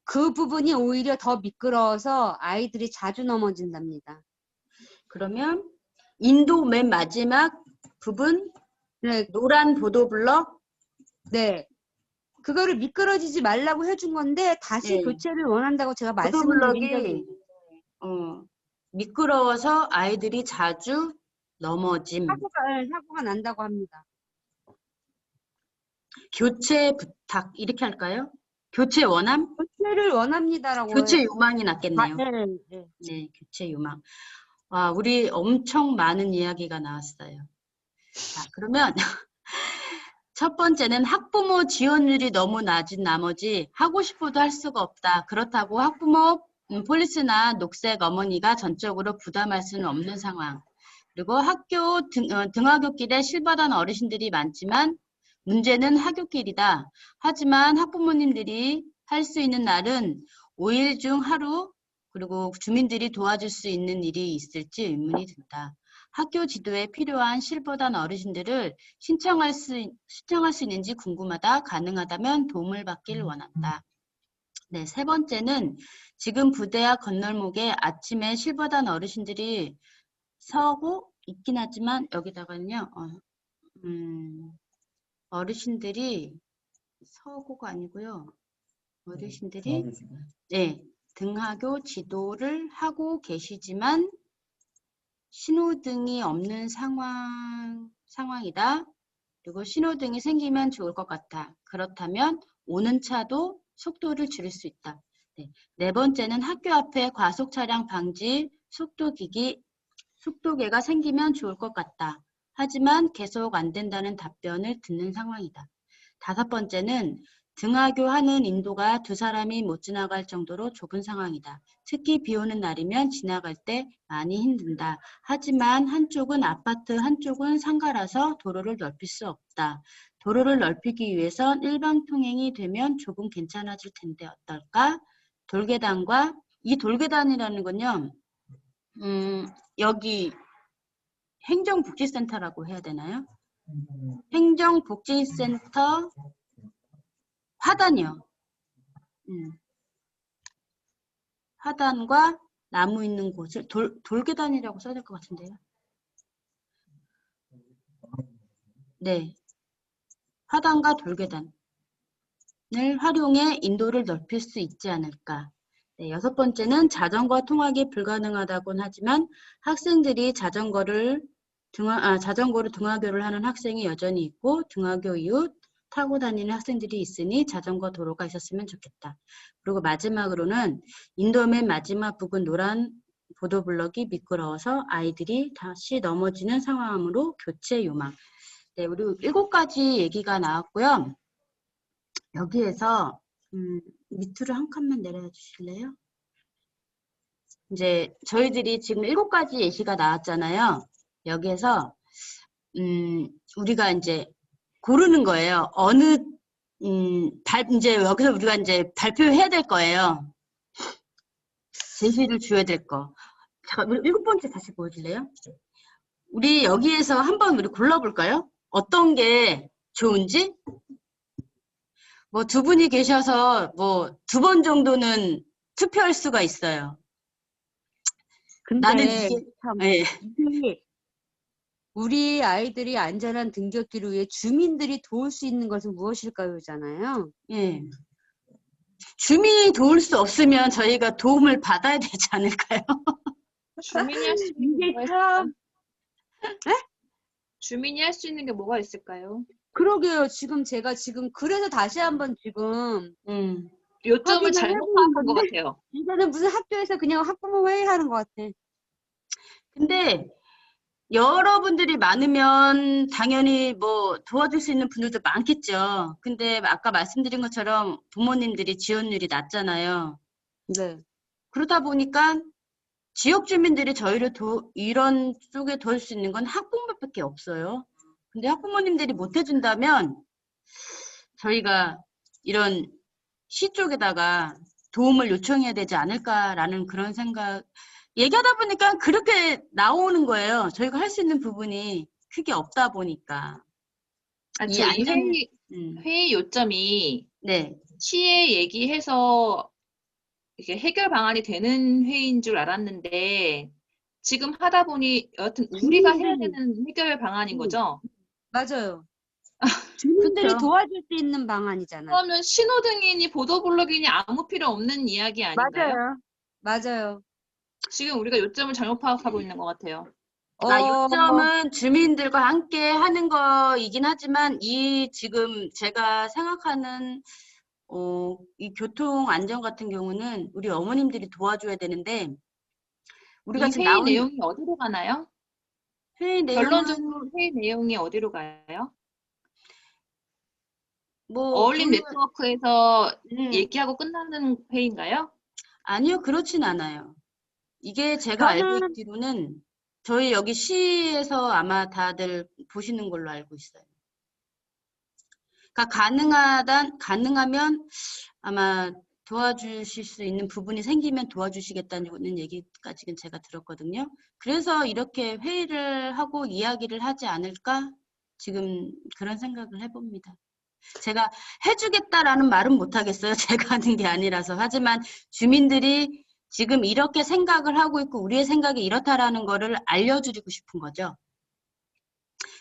그 부분이 오히려 더 미끄러워서 아이들이 자주 넘어진답니다. 그러면 인도 맨 마지막 부분 네, 노란 보도블럭. 네. 그거를 미끄러지지 말라고 해준 건데 다시 네. 교체를 원한다고 제가 말씀을 드린 적이 보도블럭이 있는데 미끄러워서 아이들이 자주 넘어짐. 사고가 난다고 합니다. 교체 부탁 이렇게 할까요? 교체 원함? 교체를 원합니다라고 교체 해요. 요망이 낫겠네요. 네. 네, 교체 요망. 와, 우리 엄청 많은 이야기가 나왔어요. 자, 그러면 첫 번째는 학부모 지원율이 너무 낮은 나머지 하고 싶어도 할 수가 없다. 그렇다고 학부모 폴리스나 녹색 어머니가 전적으로 부담할 수는 없는 상황. 그리고 학교 등하굣길에 실바단 어르신들이 많지만 문제는 하굣길이다. 하지만 학부모님들이 할 수 있는 날은 5일 중 하루, 그리고 주민들이 도와줄 수 있는 일이 있을지 의문이 든다. 학교 지도에 필요한 실버단 어르신들을 신청할 수 있는지 궁금하다. 가능하다면 도움을 받길 원한다. 네, 세 번째는 지금 부대 앞 건널목에 아침에 실버단 어르신들이 서고 있긴 하지만 여기다가는요. 어르신들이 서고가 아니고요. 어르신들이 네, 등하교 지도를 하고 계시지만 신호등이 없는 상황이다. 그리고 신호등이 생기면 좋을 것 같아. 그렇다면 오는 차도 속도를 줄일 수 있다. 네 번째는 학교 앞에 과속 차량 방지 속도계가 생기면 좋을 것 같다. 하지만 계속 안 된다는 답변을 듣는 상황이다. 다섯 번째는 등하교하는 인도가 두 사람이 못 지나갈 정도로 좁은 상황이다. 특히 비 오는 날이면 지나갈 때 많이 힘든다. 하지만 한쪽은 아파트, 한쪽은 상가라서 도로를 넓힐 수 없다. 도로를 넓히기 위해선 일반 통행이 되면 조금 괜찮아질 텐데 어떨까? 이 돌계단이라는 건요. 여기 행정복지센터라고 해야 되나요? 행정복지센터 화단이요. 화단과 나무 있는 곳을 돌계단이라고 써야 될 것 같은데요. 네. 화단과 돌계단을 활용해 인도를 넓힐 수 있지 않을까. 네, 여섯 번째는 자전거 통학이 불가능하다곤 하지만 학생들이 자전거로 등하교를 하는 학생이 여전히 있고 등하교 이후 타고 다니는 학생들이 있으니 자전거 도로가 있었으면 좋겠다. 그리고 마지막으로는 인도 맨 마지막 부분 노란 보도블럭이 미끄러워서 아이들이 다시 넘어지는 상황으로 교체 요망. 네, 우리 7가지 얘기가 나왔고요. 여기에서 밑으로 한 칸만 내려 주실래요? 이제 저희들이 지금 7가지 예시가 나왔잖아요. 여기에서 우리가 이제 고르는 거예요. 이제 여기서 우리가 이제 발표해야 될 거예요. 제시를 줘야 될 거. 잠깐, 우리 7번째 다시 보여줄래요? 우리 여기에서 한번 우리 골라볼까요? 어떤 게 좋은지? 뭐 2분이 계셔서 뭐 2번 정도는 투표할 수가 있어요. 근데 나는 이게 참 네. 이게 우리 아이들이 안전한 등굣길을 위해 주민들이 도울 수 있는 것은 무엇일까요?잖아요. 예. 주민이 도울 수 없으면 저희가 도움을 받아야 되지 않을까요? 주민이 할 수 있는 게 이게 뭐가 참 있을까요? 주민이 할 수 있는 게 뭐가 있을까요? 그러게요. 제가 그래서 다시 한번 지금 요점을 확인을 잘못 해보는 파악한 것 건데 같아요. 이거는 무슨 학교에서 그냥 학부모 회의하는 것 같아. 근데 여러분들이 많으면 당연히 뭐 도와줄 수 있는 분들도 많겠죠. 근데 아까 말씀드린 것처럼 부모님들이 지원율이 낮잖아요. 네. 그러다 보니까 지역 주민들이 저희를 이런 쪽에 도울 수 있는 건 학부모밖에 없어요. 근데 학부모님들이 못 해준다면 저희가 이런 시 쪽에다가 도움을 요청해야 되지 않을까라는 그런 생각. 얘기하다 보니까 그렇게 나오는 거예요. 저희가 할 수 있는 부분이 크게 없다 보니까. 이 회의 요점이 네. 시에 얘기해서 이게 해결 방안이 되는 회의인 줄 알았는데 지금 하다 보니 여하튼 우리가 해야 되는 해결 방안인 거죠? 맞아요. 주민들이 그쵸. 도와줄 수 있는 방안이잖아요. 그러면 신호등이니 보도블록이니 아무 필요 없는 이야기 아닌가요? 맞아요. 지금 우리가 요점을 잘못 파악하고 있는 것 같아요. 요점은 주민들과 함께 하는 거이긴 하지만 지금 제가 생각하는 이 교통 안전 같은 경우는 우리 어머님들이 도와줘야 되는데 우리가 이 지금 회의 내용이 어디로 가나요? 회의 내용은 결론적으로 회의 내용이 어디로 가요? 뭐 어울림 네트워크에서 네. 얘기하고 끝나는 회의인가요? 아니요, 그렇진 않아요. 이게 제가 알고 있기로는 저희 여기 시에서 아마 다들 보시는 걸로 알고 있어요. 그러니까 가능하면 아마 도와주실 수 있는 부분이 생기면 도와주시겠다는 얘기까지 제가 들었거든요. 그래서 이렇게 회의를 하고 이야기를 하지 않을까? 지금 그런 생각을 해봅니다. 제가 해주겠다라는 말은 못하겠어요. 제가 하는 게 아니라서. 하지만 주민들이 지금 이렇게 생각을 하고 있고 우리의 생각이 이렇다라는 거를 알려드리고 싶은 거죠.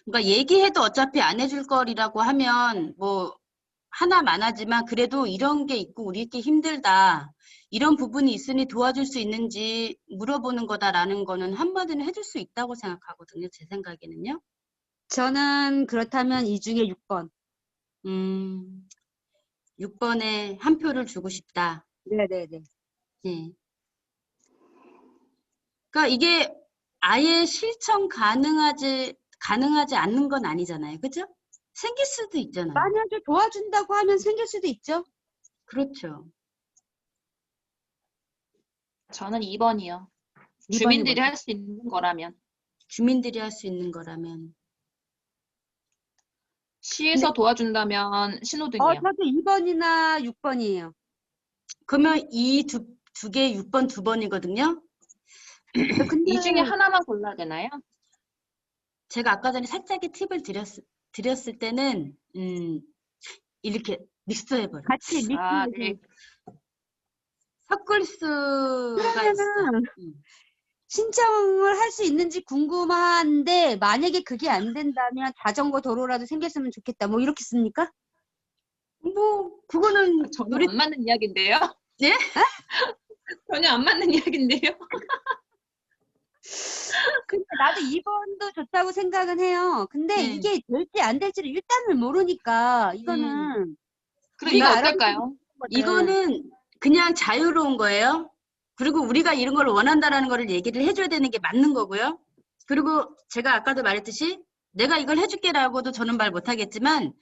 그러니까 얘기해도 어차피 안 해줄 거리라고 하면 뭐 하나만하지만 그래도 이런 게 있고 우리 있기 힘들다. 이런 부분이 있으니 도와줄 수 있는지 물어보는 거다라는 거는 한마디는 해줄 수 있다고 생각하거든요. 제 생각에는요. 저는 그렇다면 이 중에 6번. 6번에 한 표를 주고 싶다. 네네네. 네. 그러니까 이게 아예 실천 가능하지 않는 건 아니잖아요. 그죠? 생길 수도 있잖아요. 만약에 도와준다고 하면 생길 수도 있죠. 그렇죠. 저는 2번이요. 2번이 주민들이 뭐죠? 할 수 있는 거라면. 주민들이 할 수 있는 거라면. 시에서 도와준다면 신호등이요. 저도 2번이나 6번이에요. 그러면 이 두 개 6번 2번이거든요. 근데 이 중에 하나만 골라야 되나요? 제가 아까 전에 살짝의 팁을 드렸을 때는 이렇게 믹스해버려. 같이 믹스해서 아, 네. 섞을 수가 있어. 그러면은 신청을 할 수 있는지 궁금한데 만약에 그게 안 된다면 자전거 도로라도 생겼으면 좋겠다. 뭐 이렇게 씁니까? 뭐 그거는 전혀 우리 안 맞는 이야기인데요. 예? 전혀 안 맞는 이야기인데요. 근데 나도 2번도 좋다고 생각은 해요. 근데 네. 이게 될지 안 될지를 일단은 모르니까 이거는 그럼 우리가 이거 알아볼 어떨까요? 이거는 그냥 자유로운 거예요. 그리고 우리가 이런 걸 원한다라는 거를 얘기를 해줘야 되는 게 맞는 거고요. 그리고 제가 아까도 말했듯이 내가 이걸 해줄게라고도 저는 말 못하겠지만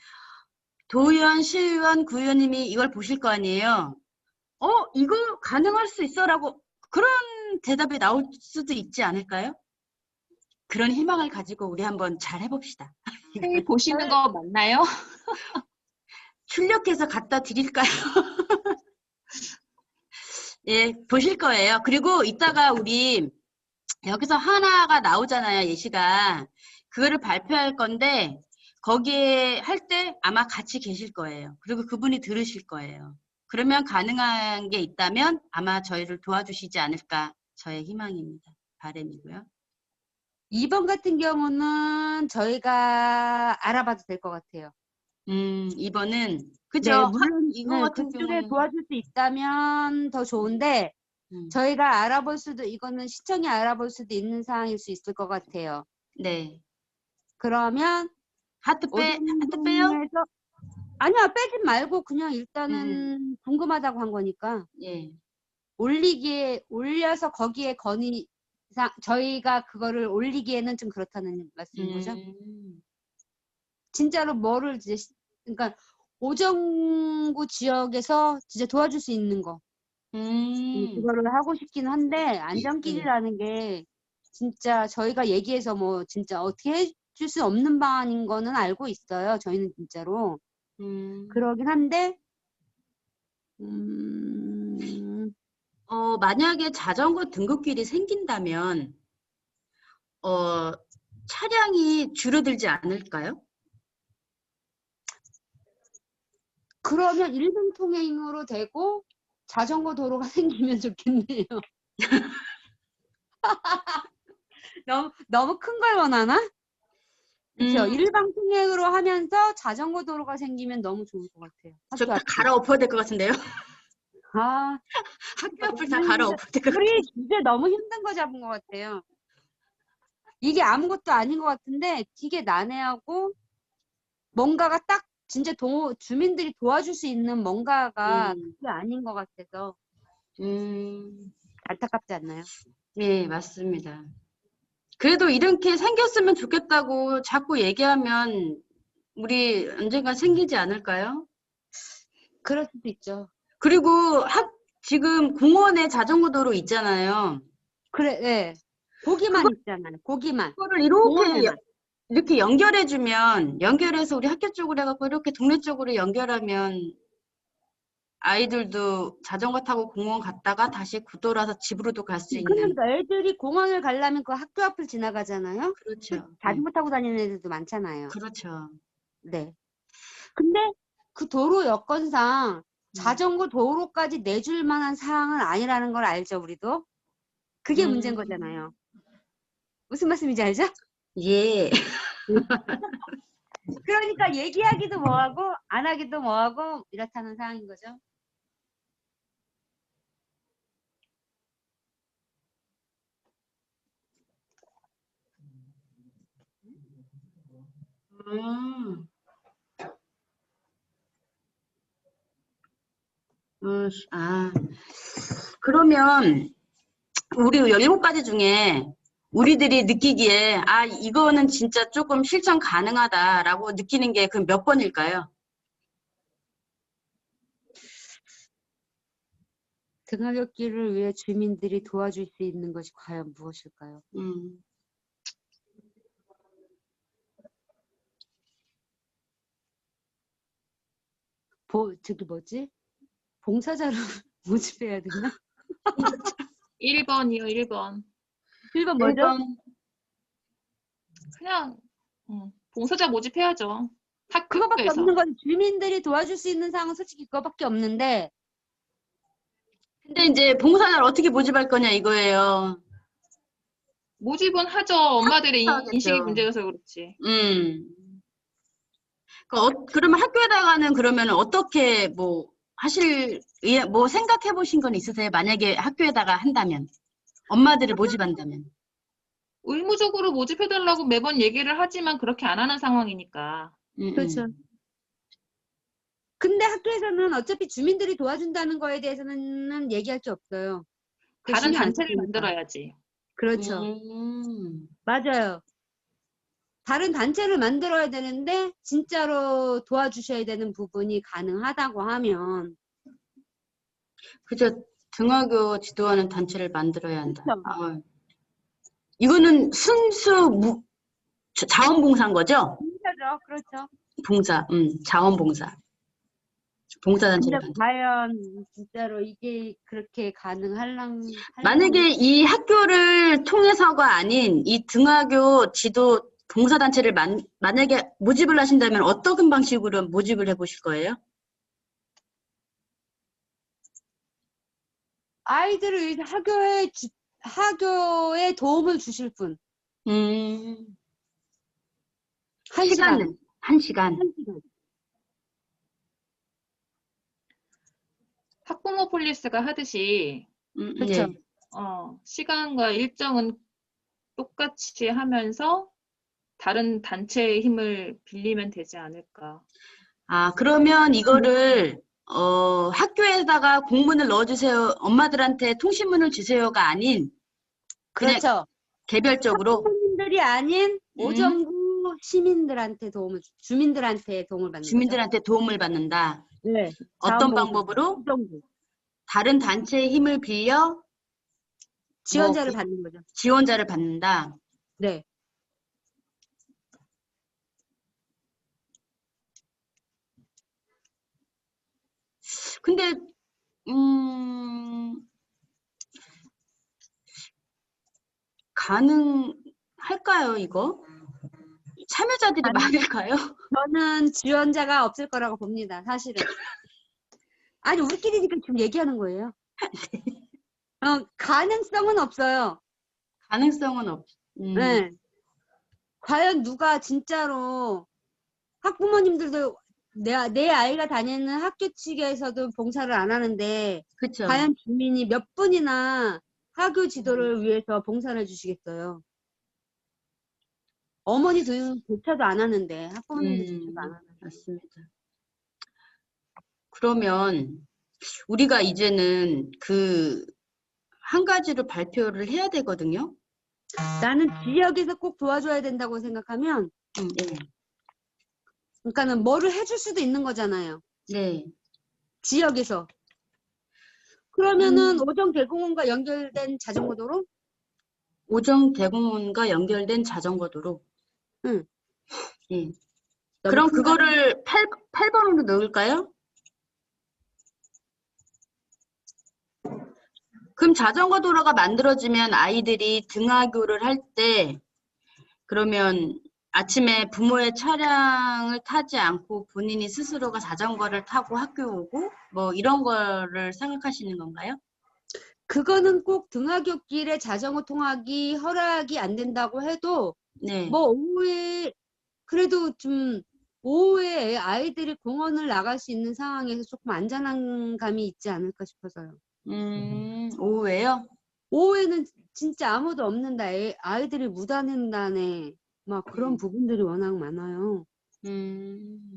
도의원, 시의원, 구의원님이 이걸 보실 거 아니에요. 이거 가능할 수 있어라고 그런 대답이 나올 수도 있지 않을까요? 그런 희망을 가지고 우리 한번 잘 해봅시다. 회의 보시는 거 맞나요? 출력해서 갖다 드릴까요? 예, 보실 거예요. 그리고 이따가 우리 여기서 하나가 나오잖아요, 예시가. 그거를 발표할 건데 거기에 할 때 아마 같이 계실 거예요. 그리고 그분이 들으실 거예요. 그러면 가능한 게 있다면 아마 저희를 도와주시지 않을까 저의 희망입니다. 바람이고요. 2번 같은 경우는 저희가 알아봐도 될 것 같아요. 2번은 그죠? 네, 물론 이거 같은 그쪽에 경우는 도와줄 수 있다면 더 좋은데 저희가 알아볼 수도 이거는 시청이 알아볼 수도 있는 사항일 수 있을 것 같아요. 네. 그러면 하트 빼요? 오동동에서 아니야 빼지 말고 그냥 일단은 궁금하다고 한 거니까 예. 올려서 거기에 저희가 그거를 올리기에는 좀 그렇다는 말씀인 거죠. 진짜로 뭐를 이제 그러니까 오정구 지역에서 진짜 도와줄 수 있는 거 그거를 하고 싶긴 한데 안전길이라는 게 진짜 저희가 얘기해서 뭐 진짜 어떻게 해줄 수 없는 방안인 거는 알고 있어요. 저희는 진짜로 그러긴 한데 만약에 자전거 등굣길이 생긴다면 차량이 줄어들지 않을까요? 그러면 일등통행으로 되고 자전거 도로가 생기면 좋겠네요. 너무 큰 걸 원하나? 그렇죠. 일방통행으로 하면서 자전거 도로가 생기면 너무 좋을 것 같아요. 저 딱 갈아엎어야 될 것 같은데요. 학교 앞을 다 갈아엎을 때가 우리 주제 너무 힘든 거 잡은 것 같아요. 이게 아무것도 아닌 것 같은데 되게 난해하고 뭔가가 딱 진짜 주민들이 도와줄 수 있는 뭔가가 그게 아닌 것 같아서 안타깝지 않나요? 예, 맞습니다. 그래도 이렇게 생겼으면 좋겠다고 자꾸 얘기하면 우리 언젠가 생기지 않을까요? 그럴 수도 있죠. 그리고 지금 공원에 자전거 도로 있잖아요. 그래, 예. 고기만 있잖아요. 고기만. 그거를 이렇게 공원에만. 이렇게 연결해주면 연결해서 우리 학교 쪽으로 해갖고 이렇게 동네 쪽으로 연결하면 아이들도 자전거 타고 공원 갔다가 다시 굳돌아서 집으로도 갈 수 있는. 그러니까 애들이 공원을 가려면 그 학교 앞을 지나가잖아요. 그렇죠. 자전거 타고 다니는 애들도 많잖아요. 그렇죠. 네. 근데 그 도로 여건상 자전거 도로까지 내줄 만한 사항은 아니라는 걸 알죠, 우리도? 그게 문제인 거잖아요. 무슨 말씀인지 알죠? 예. 그러니까 얘기하기도 뭐하고 안 하기도 뭐하고 이렇다는 상황인 거죠. 음. 그러면 우리 17가지 중에 우리들이 느끼기에 이거는 진짜 조금 실천 가능하다라고 느끼는 게 그 몇 번일까요? 등하굣길을 위해 주민들이 도와줄 수 있는 것이 과연 무엇일까요? 저기 뭐지? 봉사자를 모집해야 되나? 1번이요, 1번. 1번 뭐죠? 그냥 봉사자 모집해야죠. 그거밖에 학교에서. 없는 건 주민들이 도와줄 수 있는 상황은 솔직히 그거밖에 없는데 근데 이제 봉사자를 어떻게 모집할 거냐 이거예요. 모집은 하죠. 엄마들의 하겠죠. 인식이 문제여서 그렇지. 그러면 학교에다가는 그러면 어떻게 뭐 뭐 생각해 보신 건 있으세요? 만약에 학교에다가 한다면, 엄마들을 모집한다면. 의무적으로 모집해달라고 매번 얘기를 하지만 그렇게 안 하는 상황이니까. 그렇죠. 근데 학교에서는 어차피 주민들이 도와준다는 거에 대해서는 얘기할 게 없어요. 다른 신경 안 단체를 쓰니까. 만들어야지. 그렇죠. 맞아요. 다른 단체를 만들어야 되는데 진짜로 도와주셔야 되는 부분이 가능하다고 하면 그죠. 등하교 지도하는 단체를 만들어야 한다. 그렇죠. 이거는 순수 자원봉사인 거죠? 진짜죠. 그렇죠. 봉사, 자원봉사. 봉사단체를 근데 만들. 과연 진짜로 이게 그렇게 가능할랑 만약에 이 학교를 통해서가 아닌 이 등하교 지도 봉사단체를 만약에 모집을 하신다면 어떤 방식으로 모집을 해보실 거예요? 아이들을 위해서 학교에 도움을 주실 분. 한 시간. 한 시간. 학부모 폴리스가 하듯이 그렇죠. 예. 시간과 일정은 똑같이 하면서 다른 단체의 힘을 빌리면 되지 않을까. 그러면 이거를 학교에다가 공문을 넣어주세요. 엄마들한테 통신문을 주세요가 아닌 그냥 그렇죠. 개별적으로 학부모님들이 아닌 오정부 시민들한테 주민들한테 도움을 받는 주민들한테 도움을 받는다. 거죠. 네. 어떤 방법으로? 오정부. 다른 단체의 힘을 빌려 지원자를 받는 거죠. 지원자를 받는다. 네. 근데 가능할까요, 이거? 참여자들이 많을까요? 저는 지원자가 없을 거라고 봅니다. 사실은. 아니 우리끼리니까 지금 얘기하는 거예요. 가능성은 없어요. 가능성은 네. 과연 누가 진짜로 학부모님들도 내 아이가 다니는 학교 측에서도 봉사를 안 하는데 그쵸? 과연 주민이 몇 분이나 학교 지도를 위해서 봉사를 해주시겠어요? 어머니조차도 안 하는데 학부모님들조차도 안 하는데. 맞습니다. 그러면 우리가 이제는 그 한 가지를 발표를 해야 되거든요. 나는 지역에서 꼭 도와줘야 된다고 생각하면 네. 그러니까는 뭐를 해줄 수도 있는 거잖아요. 네. 지역에서. 그러면은 오정 대공원과 연결된 자전거 도로? 오정 대공원과 연결된 자전거 도로. 응. 예. 너무 그럼 큰가? 그거를 8번으로 넣을까요? 그럼 자전거 도로가 만들어지면 아이들이 등하교를 할 때 그러면 아침에 부모의 차량을 타지 않고 본인이 스스로가 자전거를 타고 학교 오고 뭐 이런 거를 생각하시는 건가요? 그거는 꼭 등하굣길에 자전거 통학이 허락이 안 된다고 해도 네. 뭐 오후에 그래도 좀 오후에 아이들이 공원을 나갈 수 있는 상황에서 조금 안전한 감이 있지 않을까 싶어서요. 오후에요? 오후에는 진짜 아무도 없는다. 아이들이 무단횡단에 막 그런 부분들이 워낙 많아요.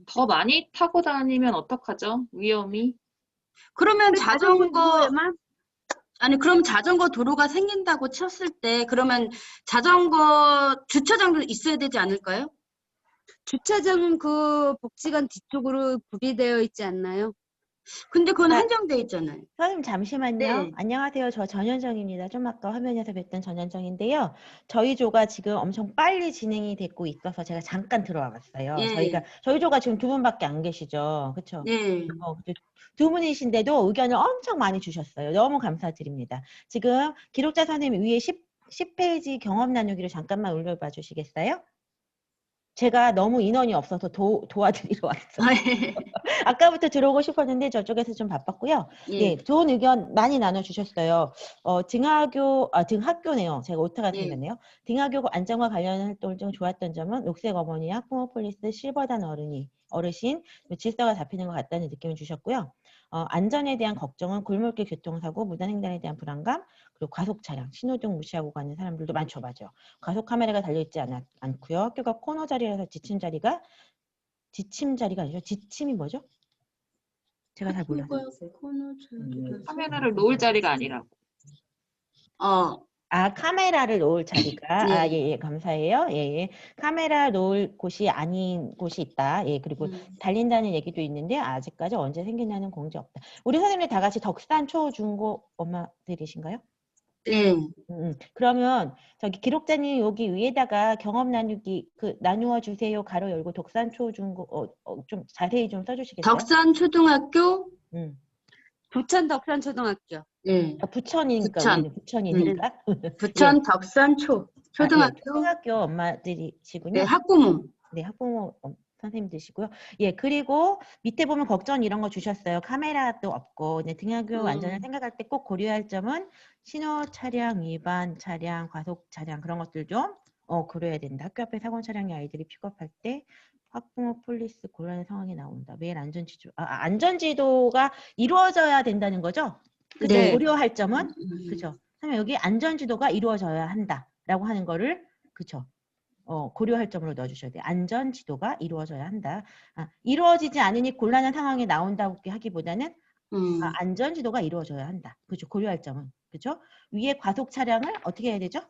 더 많이 타고 다니면 어떡하죠? 위험이. 그러면 근데 자전거 도로에만 그럼 자전거 도로가 생긴다고 쳤을 때 그러면 자전거 주차장도 있어야 되지 않을까요? 주차장은 그 복지관 뒤쪽으로 구비되어 있지 않나요? 근데 그건 아, 한정돼 있잖아요. 선생님 잠시만요. 네. 안녕하세요. 저 전현정입니다. 좀 아까 화면에서 뵀던 전현정인데요. 저희 조가 지금 엄청 빨리 진행이 되고 있어서 제가 잠깐 들어와 봤어요. 예. 저희 조가 지금 2분밖에 안 계시죠. 그렇죠? 네. 두 분이신데도 의견을 엄청 많이 주셨어요. 너무 감사드립니다. 지금 기록자 선생님 위에 10페이지 경험 나누기를 잠깐만 올려봐 주시겠어요? 제가 너무 인원이 없어서 도와드리러 왔어요. 아까부터 들어오고 싶었는데 저쪽에서 좀 바빴고요. 예. 네, 좋은 의견 많이 나눠주셨어요. 등학교네요. 제가 오타가 예. 생겼네요. 등하교 안전과 관련 활동을 좀 좋았던 점은 녹색 어머니, 학부모 폴리스, 실버단 어르신, 질서가 잡히는 것 같다는 느낌을 주셨고요. 안전에 대한 걱정은 골목길 교통사고, 무단횡단에 대한 불안감, 그리고 과속 차량, 신호등 무시하고 가는 사람들도 많죠, 맞아요. 과속 카메라가 달려있지 않고요. 학교가 코너 자리라서 지침 자리가 아니죠. 지침이 뭐죠? 제가 잘 몰라요. 카메라를 놓을 자리가 아니라고. 카메라를 놓을 자리가, 네. 예, 감사해요. 예. 카메라 놓을 곳이 아닌 곳이 있다. 예, 그리고 달린다는 얘기도 있는데, 아직까지 언제 생기냐는 공지 없다. 우리 선생님들 다 같이 덕산 초, 중고 엄마들이신가요? 네. 그러면 저기 기록자님 여기 위에다가 경험 나누기 나누어 주세요. 가로 열고 덕산 초, 중고, 좀 자세히 좀 써주시겠어요? 덕산 초등학교? 부천 덕산 초등학교. 네. 부천이니까 부천. 우리는 부천이니까. 부천 덕산 초등학교? 초등학교 엄마들이시군요. 네, 학부모. 네, 학부모 선생님들이시고요. 예, 그리고 밑에 보면 걱정 이런 거 주셨어요. 카메라도 없고, 등하교 안전을 생각할 때 꼭 고려할 점은 신호 차량 위반 차량, 과속 차량 그런 것들 좀 고려해야 된다. 학교 앞에 사고 차량이 아이들이 픽업할 때 학부모 폴리스 곤란한 상황이 나온다. 매일 안전지도가 이루어져야 된다는 거죠? 그죠? 네. 고려할 점은 그죠? 그러면 여기 안전지도가 이루어져야 한다라고 하는 거를 그죠? 고려할 점으로 넣어주셔야 돼요. 안전지도가 이루어져야 한다. 이루어지지 않으니 곤란한 상황이 나온다고 하기보다는 안전지도가 이루어져야 한다. 그죠? 고려할 점은 그죠? 위에 과속 차량을 어떻게 해야 되죠?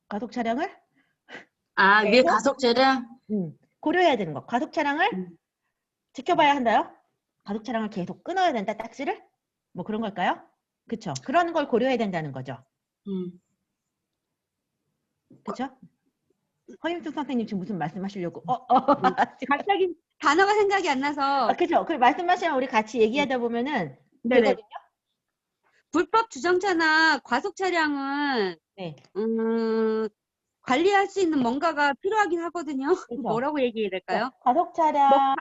과속 차량을 위에 과속 차량? 고려해야 되는 거. 과속 차량을 지켜봐야 한다요? 과속 차량을 계속 끊어야 된다, 딱지를? 뭐 그런 걸까요? 그쵸? 그런 걸 고려해야 된다는 거죠. 그쵸? 허임숙 선생님 지금 무슨 말씀하시려고? 갑자기 단어가 생각이 안 나서. 그죠? 그 말씀하시면 우리 같이 얘기하다 보면은 네네. 되거든요. 불법 주정차나 과속 차량은 네. 관리할 수 있는 뭔가가 필요하긴 하거든요. 그죠? 뭐라고 얘기해야 될까요? 과속 차량을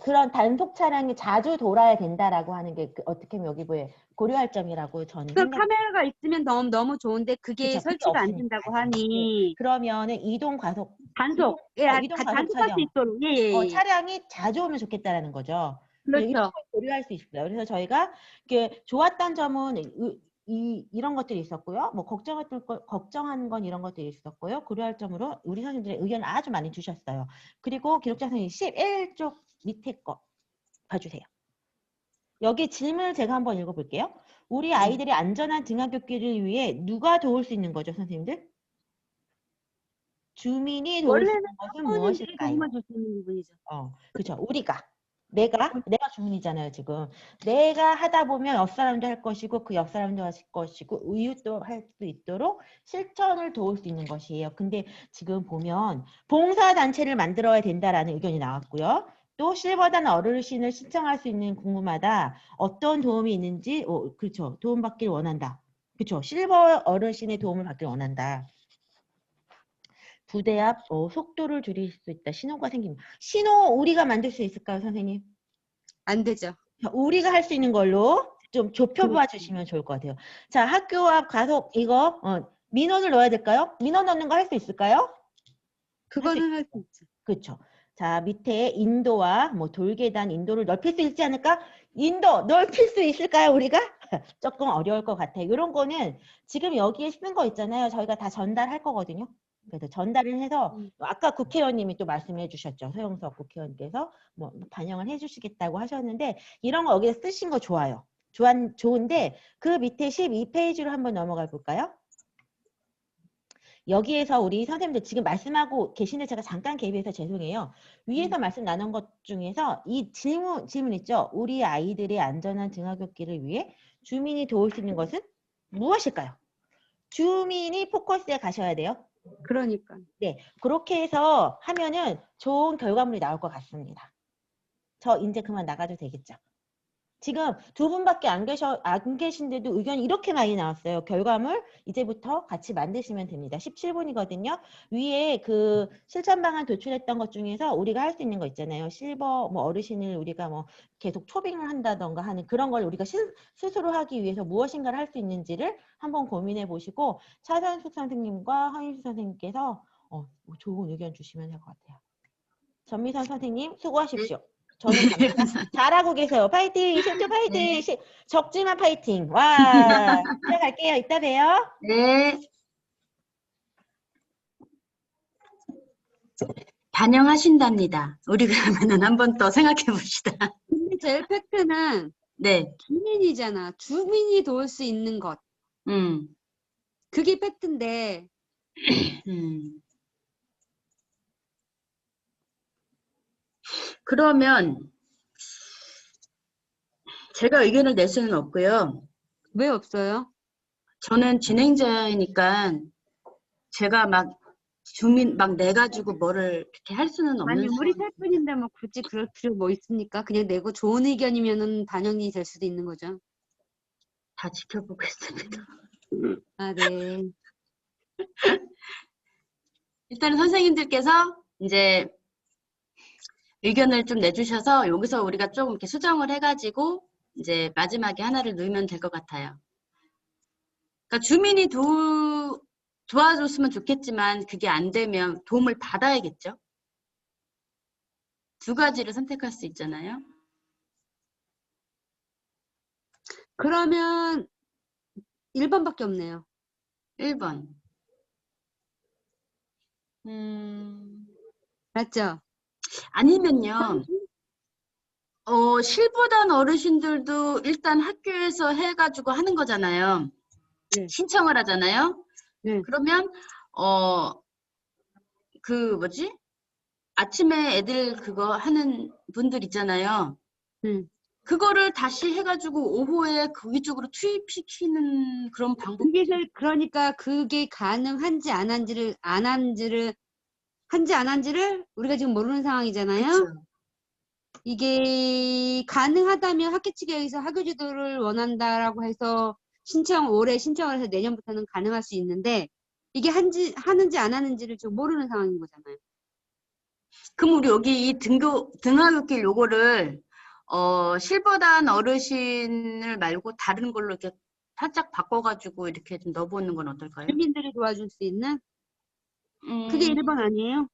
그런 단속 차량이 자주 돌아야 된다라고 하는 게 어떻게 보면 여기 고려할 점이라고 저는 그 카메라가 있으면 너무 좋은데 그게 그쵸, 그게 설치가 안 없으니까. 된다고 하니. 그러면은 이동 과속 단속. 예, 이동 가속 단속할 수 차량. 있도록. 예, 예, 예. 차량이 자주 오면 좋겠다라는 거죠. 이런 그렇죠. 걸 고려할 수 있어요. 그래서 저희가 좋았던 점은 이런 것들이 있었고요. 뭐 걱정한 건 이런 것들이 있었고요. 고려할 점으로 우리 선생님들의 의견을 아주 많이 주셨어요. 그리고 기록자 선생님 11쪽 밑에 거 봐주세요. 여기 질문을 제가 한번 읽어볼게요. 우리 아이들이 안전한 등하굣길을 위해 누가 도울 수 있는 거죠, 선생님들? 주민이 도울 수 원래는 있는 것은 부모님들이 무엇일까요? 도움을 줄 수 있는 부분이죠. 그렇죠. 내가 주민이잖아요, 지금. 내가 하다 보면 옆 사람도 할 것이고 그 옆 사람도 할 것이고 이웃도 할 수 있도록 실천을 도울 수 있는 것이에요. 근데 지금 보면 봉사단체를 만들어야 된다라는 의견이 나왔고요. 또 실버단 어르신을 신청할 수 있는 공무마다 어떤 도움이 있는지 그렇죠. 도움받기를 원한다. 그렇죠. 실버 어르신의 도움을 받기를 원한다. 부대 앞 속도를 줄일 수 있다. 신호가 생기면 신호 우리가 만들 수 있을까요, 선생님? 안 되죠. 자, 우리가 할 수 있는 걸로 좀 좁혀봐 주시면 좋을 것 같아요. 자, 학교 앞 가속 이거 민원을 넣어야 될까요? 민원 넣는 거 할 수 있을까요? 그거는 할 수 있죠. 그렇죠. 자, 밑에 인도와 뭐 돌계단 인도를 넓힐 수 있지 않을까? 인도 넓힐 수 있을까요, 우리가? 조금 어려울 것 같아요. 이런 거는 지금 여기에 쓰는 거 있잖아요. 저희가 다 전달할 거거든요. 그래서 전달을 해서 아까 국회의원님이 또 말씀해 주셨죠. 서영석 국회의원께서 뭐 반영을 해 주시겠다고 하셨는데 이런 거 여기에 쓰신 거 좋아요. 좋은데 그 밑에 12페이지로 한번 넘어가 볼까요? 여기에서 우리 선생님들 지금 말씀하고 계신데 제가 잠깐 개입해서 죄송해요. 위에서 말씀 나눈 것 중에서 이 질문 있죠? 우리 아이들의 안전한 등하굣길을 위해 주민이 도울 수 있는 것은 무엇일까요? 주민이 포커스에 가셔야 돼요. 그러니까. 네, 그렇게 해서 하면은 좋은 결과물이 나올 것 같습니다. 저 이제 그만 나가도 되겠죠? 지금 두 분밖에 안 계신데도 의견이 이렇게 많이 나왔어요. 결과물 이제부터 같이 만드시면 됩니다. 17분이거든요. 위에 그 실천 방안 도출했던 것 중에서 우리가 할 수 있는 거 있잖아요. 실버 뭐 어르신을 우리가 뭐 계속 초빙을 한다던가 하는 그런 걸 우리가 스스로 하기 위해서 무엇인가를 할 수 있는지를 한번 고민해 보시고 차선숙 선생님과 허인수 선생님께서 좋은 의견 주시면 될 것 같아요. 전미선 선생님 수고하십시오. 저는 갑니다. 잘하고 계세요. 파이팅! 실투 파이팅! 적지만 파이팅! 와! 들어갈게요. 이따 봬요. 네. 반영하신답니다. 우리 그러면은 한번 또 생각해 봅시다. 근데 제일 팩트는 네. 주민이잖아. 주민이 도울 수 있는 것. 그게 팩트인데 그러면 제가 의견을 낼 수는 없고요. 왜 없어요? 저는 진행자이니까 제가 막 주민 막 내가지고 뭐를 이렇게 할 수는 없는 아니 우리 상황. 살 뿐인데 뭐 굳이 그럴 필요 뭐 있습니까? 그냥 내고 좋은 의견이면은 반영이 될 수도 있는 거죠. 다 지켜보겠습니다. 아, 네. 일단은 선생님들께서 이제 의견을 좀 내주셔서 여기서 우리가 조금 이렇게 수정을 해가지고 이제 마지막에 하나를 넣으면 될 것 같아요. 그러니까 주민이 도와줬으면 좋겠지만 그게 안 되면 도움을 받아야겠죠. 두 가지를 선택할 수 있잖아요. 그러면 1번밖에 없네요. 1번. 맞죠? 아니면요. 실보단 어르신들도 일단 학교에서 해가지고 하는 거잖아요. 네. 신청을 하잖아요. 네. 그러면 그 뭐지? 아침에 애들 그거 하는 분들 있잖아요. 그거를 다시 해가지고 오후에 거기 쪽으로 투입시키는 그런 방법. 그러니까 그게 가능한지 안 한지를 한지 안 한지를 우리가 지금 모르는 상황이잖아요. 그쵸. 이게 가능하다면 학교 측에서 학교 지도를 원한다라고 해서 올해 신청을 해서 내년부터는 가능할 수 있는데 이게 하는지 안 하는지를 지금 모르는 상황인 거잖아요. 그럼 우리 여기 이 등하굣길 요거를 실버단 어르신을 말고 다른 걸로 이렇게 살짝 바꿔가지고 이렇게 좀 넣어보는 건 어떨까요? 주민들이 도와줄 수 있는? 그게 1번 아니에요?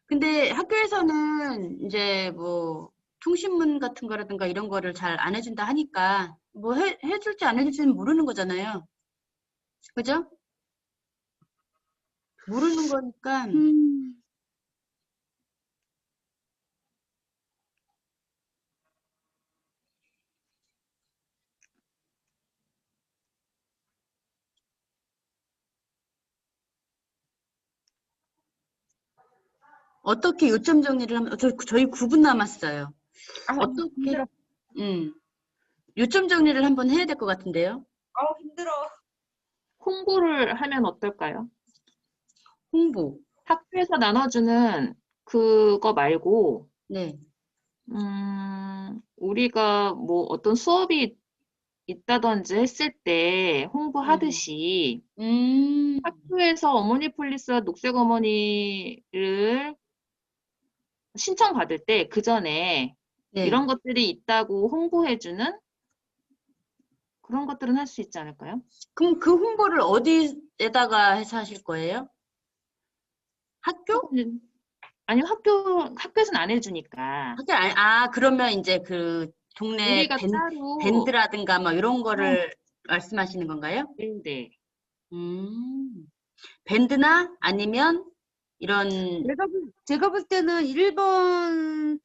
근데 학교에서는 이제 뭐 통신문 같은 거라든가 이런 거를 잘 안 해준다 하니까 뭐 해줄지 안 해줄지는 모르는 거잖아요. 그죠? 모르는 거니까 어떻게 요점 정리를 하면 저희 9분 남았어요. 어떻게 힘들어. 요점 정리를 한번 해야 될 것 같은데요. 힘들어. 홍보를 하면 어떨까요? 홍보. 학교에서 나눠주는 그거 말고, 네. 우리가 뭐 어떤 수업이 있다든지 했을 때 홍보하듯이 학교에서 어머니 폴리스와 녹색 어머니를 신청받을 때 그 전에 네. 이런 것들이 있다고 홍보해주는 그런 것들은 할 수 있지 않을까요? 그럼 그 홍보를 어디에다가 해서 하실 거예요? 학교? 아니면 학교에서는 안 해주니까 그러면 이제 그 동네 우리가 따로 밴드라든가 뭐 이런 거를 말씀하시는 건가요? 네. 밴드나 아니면 이런 제가 볼 때는 1번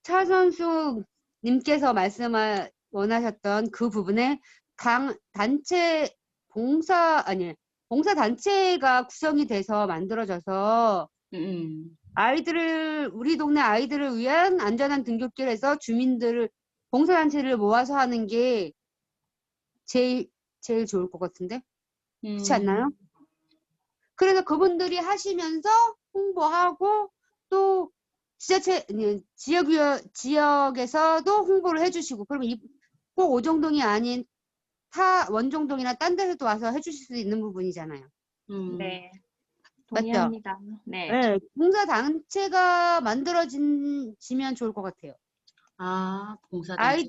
차선수 님께서 원하셨던 그 부분에 단체 봉사 단체가 구성이 돼서 만들어져서 우리 동네 아이들을 위한 안전한 등굣길에서 봉사단체를 모아서 하는 게 제일 좋을 것 같은데? 그렇지 않나요? 그래서 그분들이 하시면서 홍보하고 또 지역에서도 홍보를 해주시고 그러면 꼭 오정동이 아닌 원정동이나 딴 데서도 와서 해주실 수 있는 부분이잖아요. 네. 맞죠? 동의합니다. 네. 네, 봉사단체가 만들어지면 좋을 것 같아요. 봉사단체.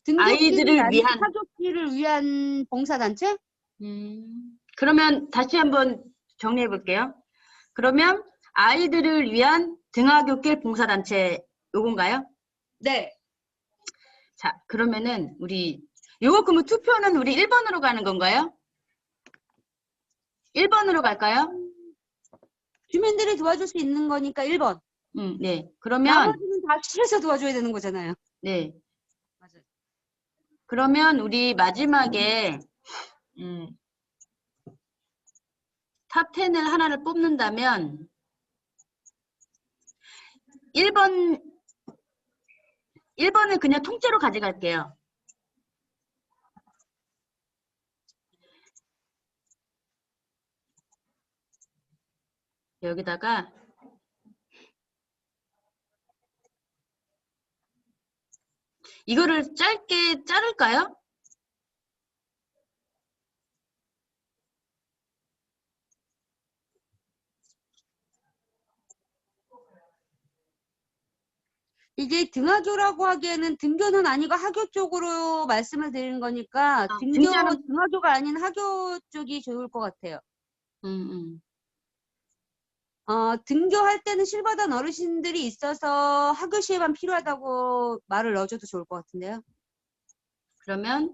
등굣길이 아닌 위한. 하굣길을 위한 봉사단체? 그러면 다시 한번 정리해 볼게요. 그러면 아이들을 위한 등하굣길 봉사단체 요건가요? 네. 자, 그러면은 요거 그러면 투표는 우리 1번으로 가는 건가요? 1번으로 갈까요? 주민들이 도와줄 수 있는 거니까 1번. 네. 그러면 나머지는 다 시에서 도와줘야 되는 거잖아요. 네. 맞아요. 그러면 우리 마지막에 탑10을 하나를 뽑는다면 1번을 그냥 통째로 가져갈게요. 여기다가 이거를 짧게 자를까요? 이게 등하교라고 하기에는 등교는 아니고 하교 쪽으로 말씀을 드리는 거니까 등하교가 아닌 하교 쪽이 좋을 것 같아요. 등교할 때는 실버단 어르신들이 있어서 하교 시에만 필요하다고 말을 넣어줘도 좋을 것 같은데요. 그러면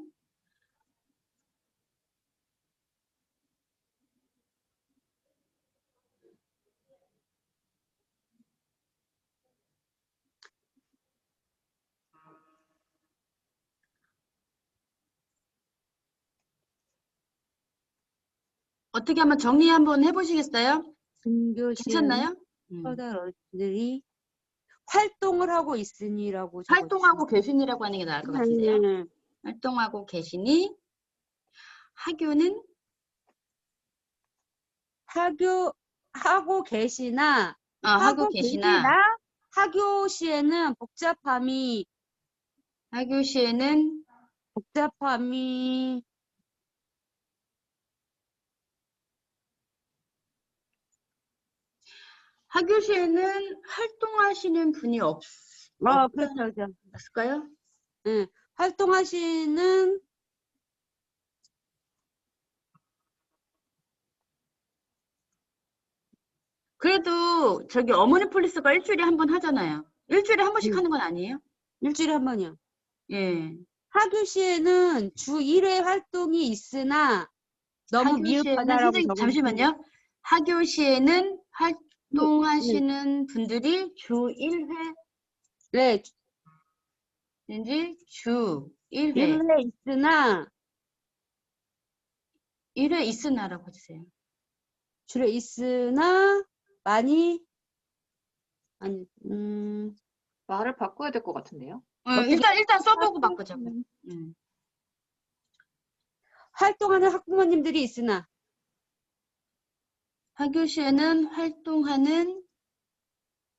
어떻게 한번 정리 한번 해보시겠어요? 등교 시에는 괜찮나요? 실버단 어르신들이 활동을 하고 있으니라고 활동하고 계시니라고 하는 게 나을 것 같은데요. 활동하고 계시니 하교는 하고 계시나 하고 계시나 하교 시에는 복잡함이 하교 시에는 하교 시에는 활동하시는 분이 그렇죠. 없을까요? 네, 활동하시는 그래도 저기 어머니 폴리스가 일주일에 한 번 하잖아요. 일주일에 한 번씩 음. 하는 건 아니에요? 일주일에 한 번이요. 예. 하교시에는 주 1회 활동이 있으나 너무 하교시에는 미흡하다라고 선생님 적어주세요. 잠시만요. 하교시에는 네. 활동하시는 분들이 주 1회 네, 왠지 주 1회 1회 있으나 1회 있으나라고 해주세요. 주로 있으나 많이 아니 말을 바꿔야 될 것 같은데요. 어떻게 일단 써보고 바꾸자고. 활동하는 학부모님들이 있으나 하교시에는 활동하는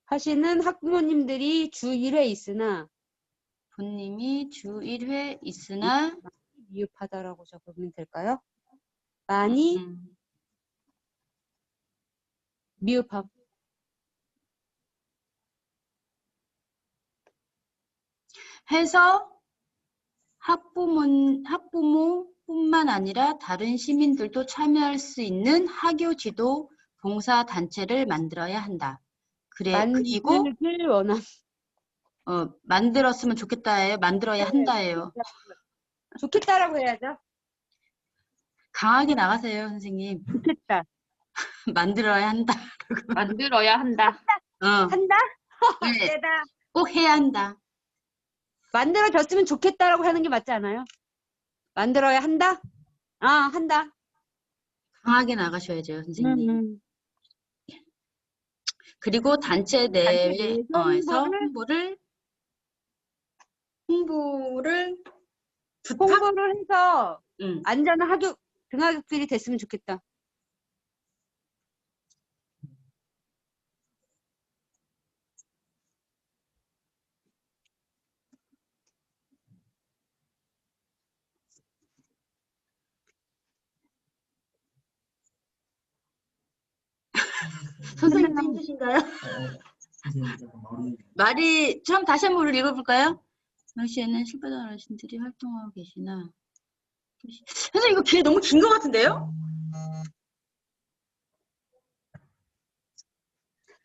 하시는 학부모님들이 주 1회 있으나 부님이 주 1회 있으나 미흡하다라고 적으면 될까요? 많이 미흡하고 해서 학부모뿐만 아니라 다른 시민들도 참여할 수 있는 학교 지도 봉사 단체를 만들어야 한다. 그리고 만들길 원함. 만들었으면 좋겠다예요. 만들어야 한다예요. 좋겠다라고 해야죠. 강하게 나가세요, 선생님. 좋겠다. 만들어야 한다. 만들어야 한다. 한다? 네, 세다. 꼭 해야 한다. 만들어졌으면 좋겠다라고 하는 게 맞지 않아요? 만들어야 한다? 한다. 강하게 나가셔야죠, 선생님. 음. 그리고 단체 내에서 홍보를 홍보를 부탁? 홍보를 해서 응. 안전한 등하굣길이 됐으면 좋겠다. 선생님도 힘드신가요? 선생님 잠깐 말이 처음 다시 한번 읽어볼까요? 당시에는 실버단 어르신들이 활동하고 계시나 선생님 이거 길 너무 긴 것 같은데요?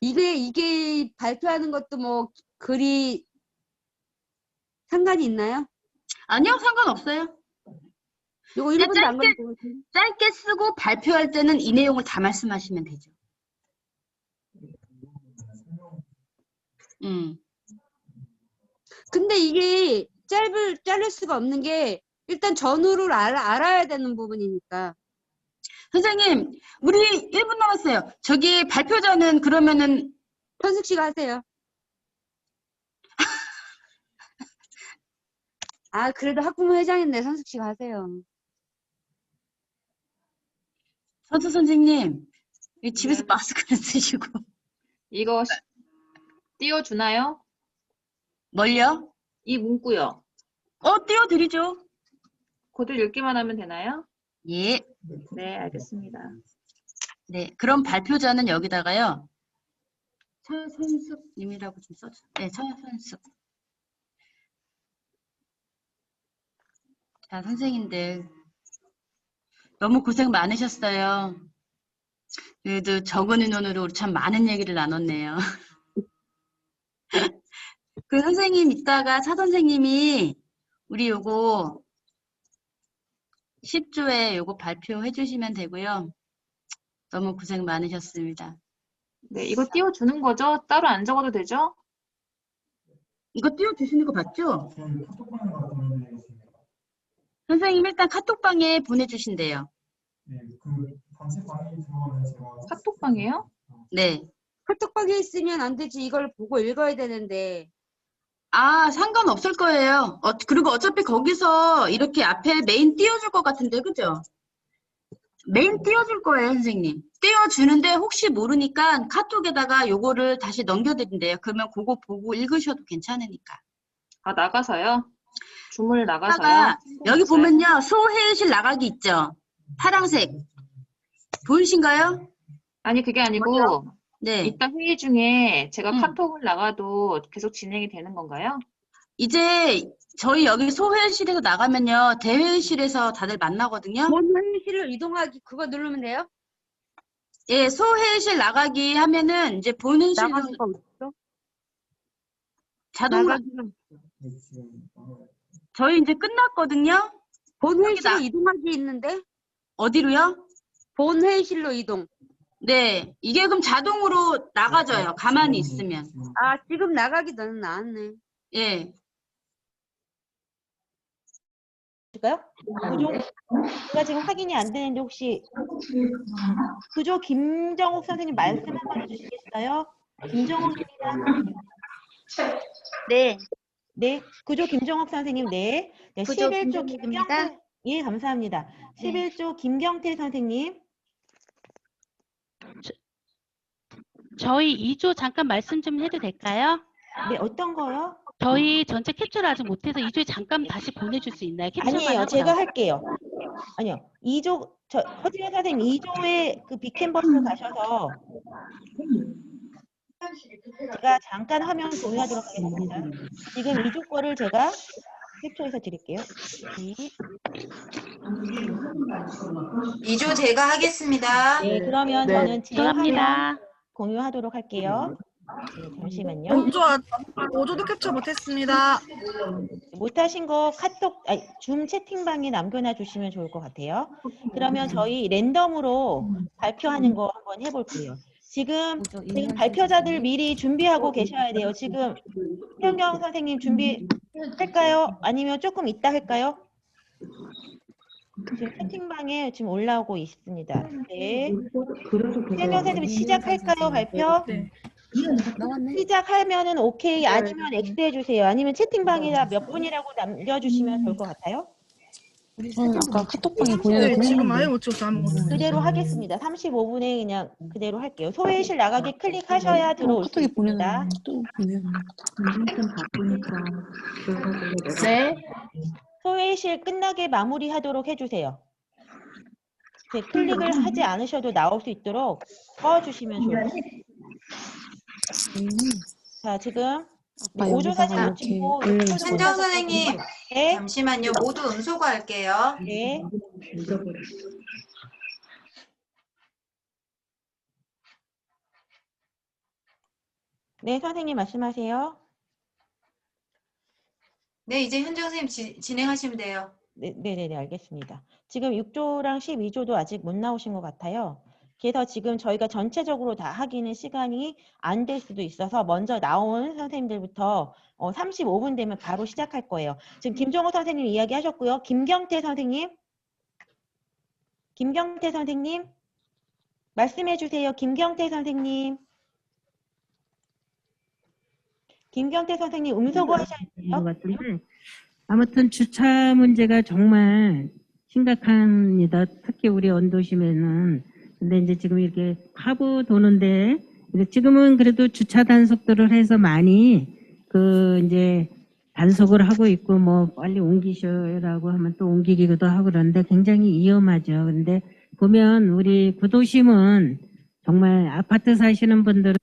이게 발표하는 것도 뭐 글이 상관이 있나요? 아니요 상관없어요. 요거 그냥 1분도 안 걸릴 것 같은데. 짧게 쓰고 발표할 때는 이 내용을 다 말씀하시면 되죠. 근데 이게 자를 수가 없는 게 일단 전후를 알아야 되는 부분이니까. 선생님 우리 1분 남았어요. 저기 발표자는 그러면은 현숙 씨가 하세요. 그래도 학부모 회장인데 현숙 씨가 하세요. 선수 선생님 집에서 네. 마스크를 쓰시고 이거 띄워주나요? 뭘요? 이 문구요. 띄워드리죠. 그대로 읽기만 하면 되나요? 예. 네, 알겠습니다. 네, 그럼 발표자는 여기다가요. 차선숙님이라고 좀 써주세요. 네, 차선숙. 자, 선생님들 너무 고생 많으셨어요. 그래도 적은 인원으로 우리 참 많은 얘기를 나눴네요. 그 선생님 이따가 차 선생님이 우리 요거 10조에 요거 발표해 주시면 되고요. 너무 고생 많으셨습니다. 네, 이거 띄워주는 거죠? 따로 안 적어도 되죠? 이거 띄워주시는 거 맞죠? 저는 카톡방에 보내드리겠습니다. 선생님 일단 카톡방에 보내주신대요. 네, 그 단체방에 들어가면 제가 카톡방이에요? 네. 카톡방에 있으면 안 되지. 이걸 보고 읽어야 되는데. 상관없을 거예요. 그리고 어차피 거기서 이렇게 앞에 메인 띄워줄 것 같은데, 그죠? 메인 띄워줄 거예요, 선생님. 띄워주는데 혹시 모르니까 카톡에다가 요거를 다시 넘겨드린대요. 그러면 그거 보고 읽으셔도 괜찮으니까. 나가서요? 줌을 나가서요? 아까 여기 보면요, 소회의실 나가기 있죠? 파란색. 보이신가요? 아니, 그게 아니고, 네. 이따 회의 중에 제가 음. 카톡을 나가도 계속 진행이 되는 건가요? 이제 저희 여기 소회의실에서 나가면요, 대회의실에서 다들 만나거든요. 본 회의실을 이동하기 그거 누르면 돼요? 예, 소회의실 나가기 하면은 이제 보는 실로 나가는 거 있어? 자동으로 나가기가 네, 지금 저희 이제 끝났거든요. 본 회의실로 나- 이동하기 있는데 어디로요? 본 회의실로 이동. 네, 이게 그럼 자동으로 나가져요. 가만히 있으면. 아, 지금 나가기 너는 나왔네. 예. 볼까요? 구조, 제가 지금 확인이 안 되는데 혹시 구조 김정욱 선생님 말씀 한번 해주시겠어요? 김정욱입니다. 네. 네, 구조 김정욱 선생님, 네. 네, 구조 11조 김정욱입니다. 김경태, 예, 감사합니다. 네. 11조 김경태 선생님, 저희 2조 잠깐 말씀 좀 해도 될까요? 네, 어떤 거요? 저희 전체 캡처를 아직 못해서 2조에 잠깐 다시 보내줄 수 있나요? 캡처만 아니에요, 하고 제가 나서. 할게요. 아니요, 2조, 허지현 선생님 2조에 그 빅캔버스 가셔서 제가 잠깐 화면 공유하도록 하겠습니다. 지금 2조 거를 제가 캡처해서 드릴게요. 네. 2조 제가 하겠습니다. 네, 그러면 네. 저는 제 화면 감사합니다. 공유하도록 할게요. 네, 잠시만요. 5조도 캡처 못했습니다. 못하신 거 카톡, 아니, 줌 채팅방에 남겨놔 주시면 좋을 것 같아요. 그러면 저희 랜덤으로 발표하는 거 한번 해볼게요. 지금 발표자들 미리 준비하고 계셔야 돼요. 지금 현경 선생님 준비할까요? 아니면 조금 이따 할까요? 지금 채팅방에 지금 올라오고 있습니다. 네. 현경 선생님 시작할까요? 발표? 네. 시작하면은 오케이, 아니면 X 해주세요. 아니면 채팅방에다 몇 분이라고 남겨주시면 좋을 것 같아요. 아까 카톡방에 네, 보내놓고 지금 아예 했는데. 못 찍었어 아무것도. 그대로 하겠습니다. 35분에 그냥 그대로 할게요. 소회의실 나가기 클릭하셔야 들어올 수 카톡에 있습니다. 보내놓으면 또 보내는 네. 소회의실 끝나게 마무리하도록 해주세요. 네, 클릭을 하지 않으셔도 나올 수 있도록 꺼주시면 좋을 것 같아요. 자, 지금 아빠 5조 여기다가 사진 못 이렇게 찍고 올려주세요. 현정 선생님, 네, 잠시만요. 모두 음소거할게요. 네. 네, 선생님 말씀하세요. 네, 이제 현정 선생님 진행하시면 돼요. 네, 알겠습니다. 지금 6조랑 12조도 아직 못 나오신 것 같아요. 그래서 지금 저희가 전체적으로 다 하기는 시간이 안 될 수도 있어서 먼저 나온 선생님들부터 35분 되면 바로 시작할 거예요. 지금 김종호 선생님 이야기 하셨고요. 김경태 선생님 말씀해 주세요. 김경태 선생님 음소거 하셔야 돼요. 것 같은데 아무튼 주차 문제가 정말 심각합니다. 특히 우리 언도심에는. 근데 이제 지금 이렇게 하부 도는데 지금은 그래도 주차 단속도를 해서 많이 이제 단속을 하고 있고 뭐 빨리 옮기셔라고 하면 또 옮기기도 하고 그러는데 굉장히 위험하죠. 근데 보면 우리 구도심은 정말 아파트 사시는 분들은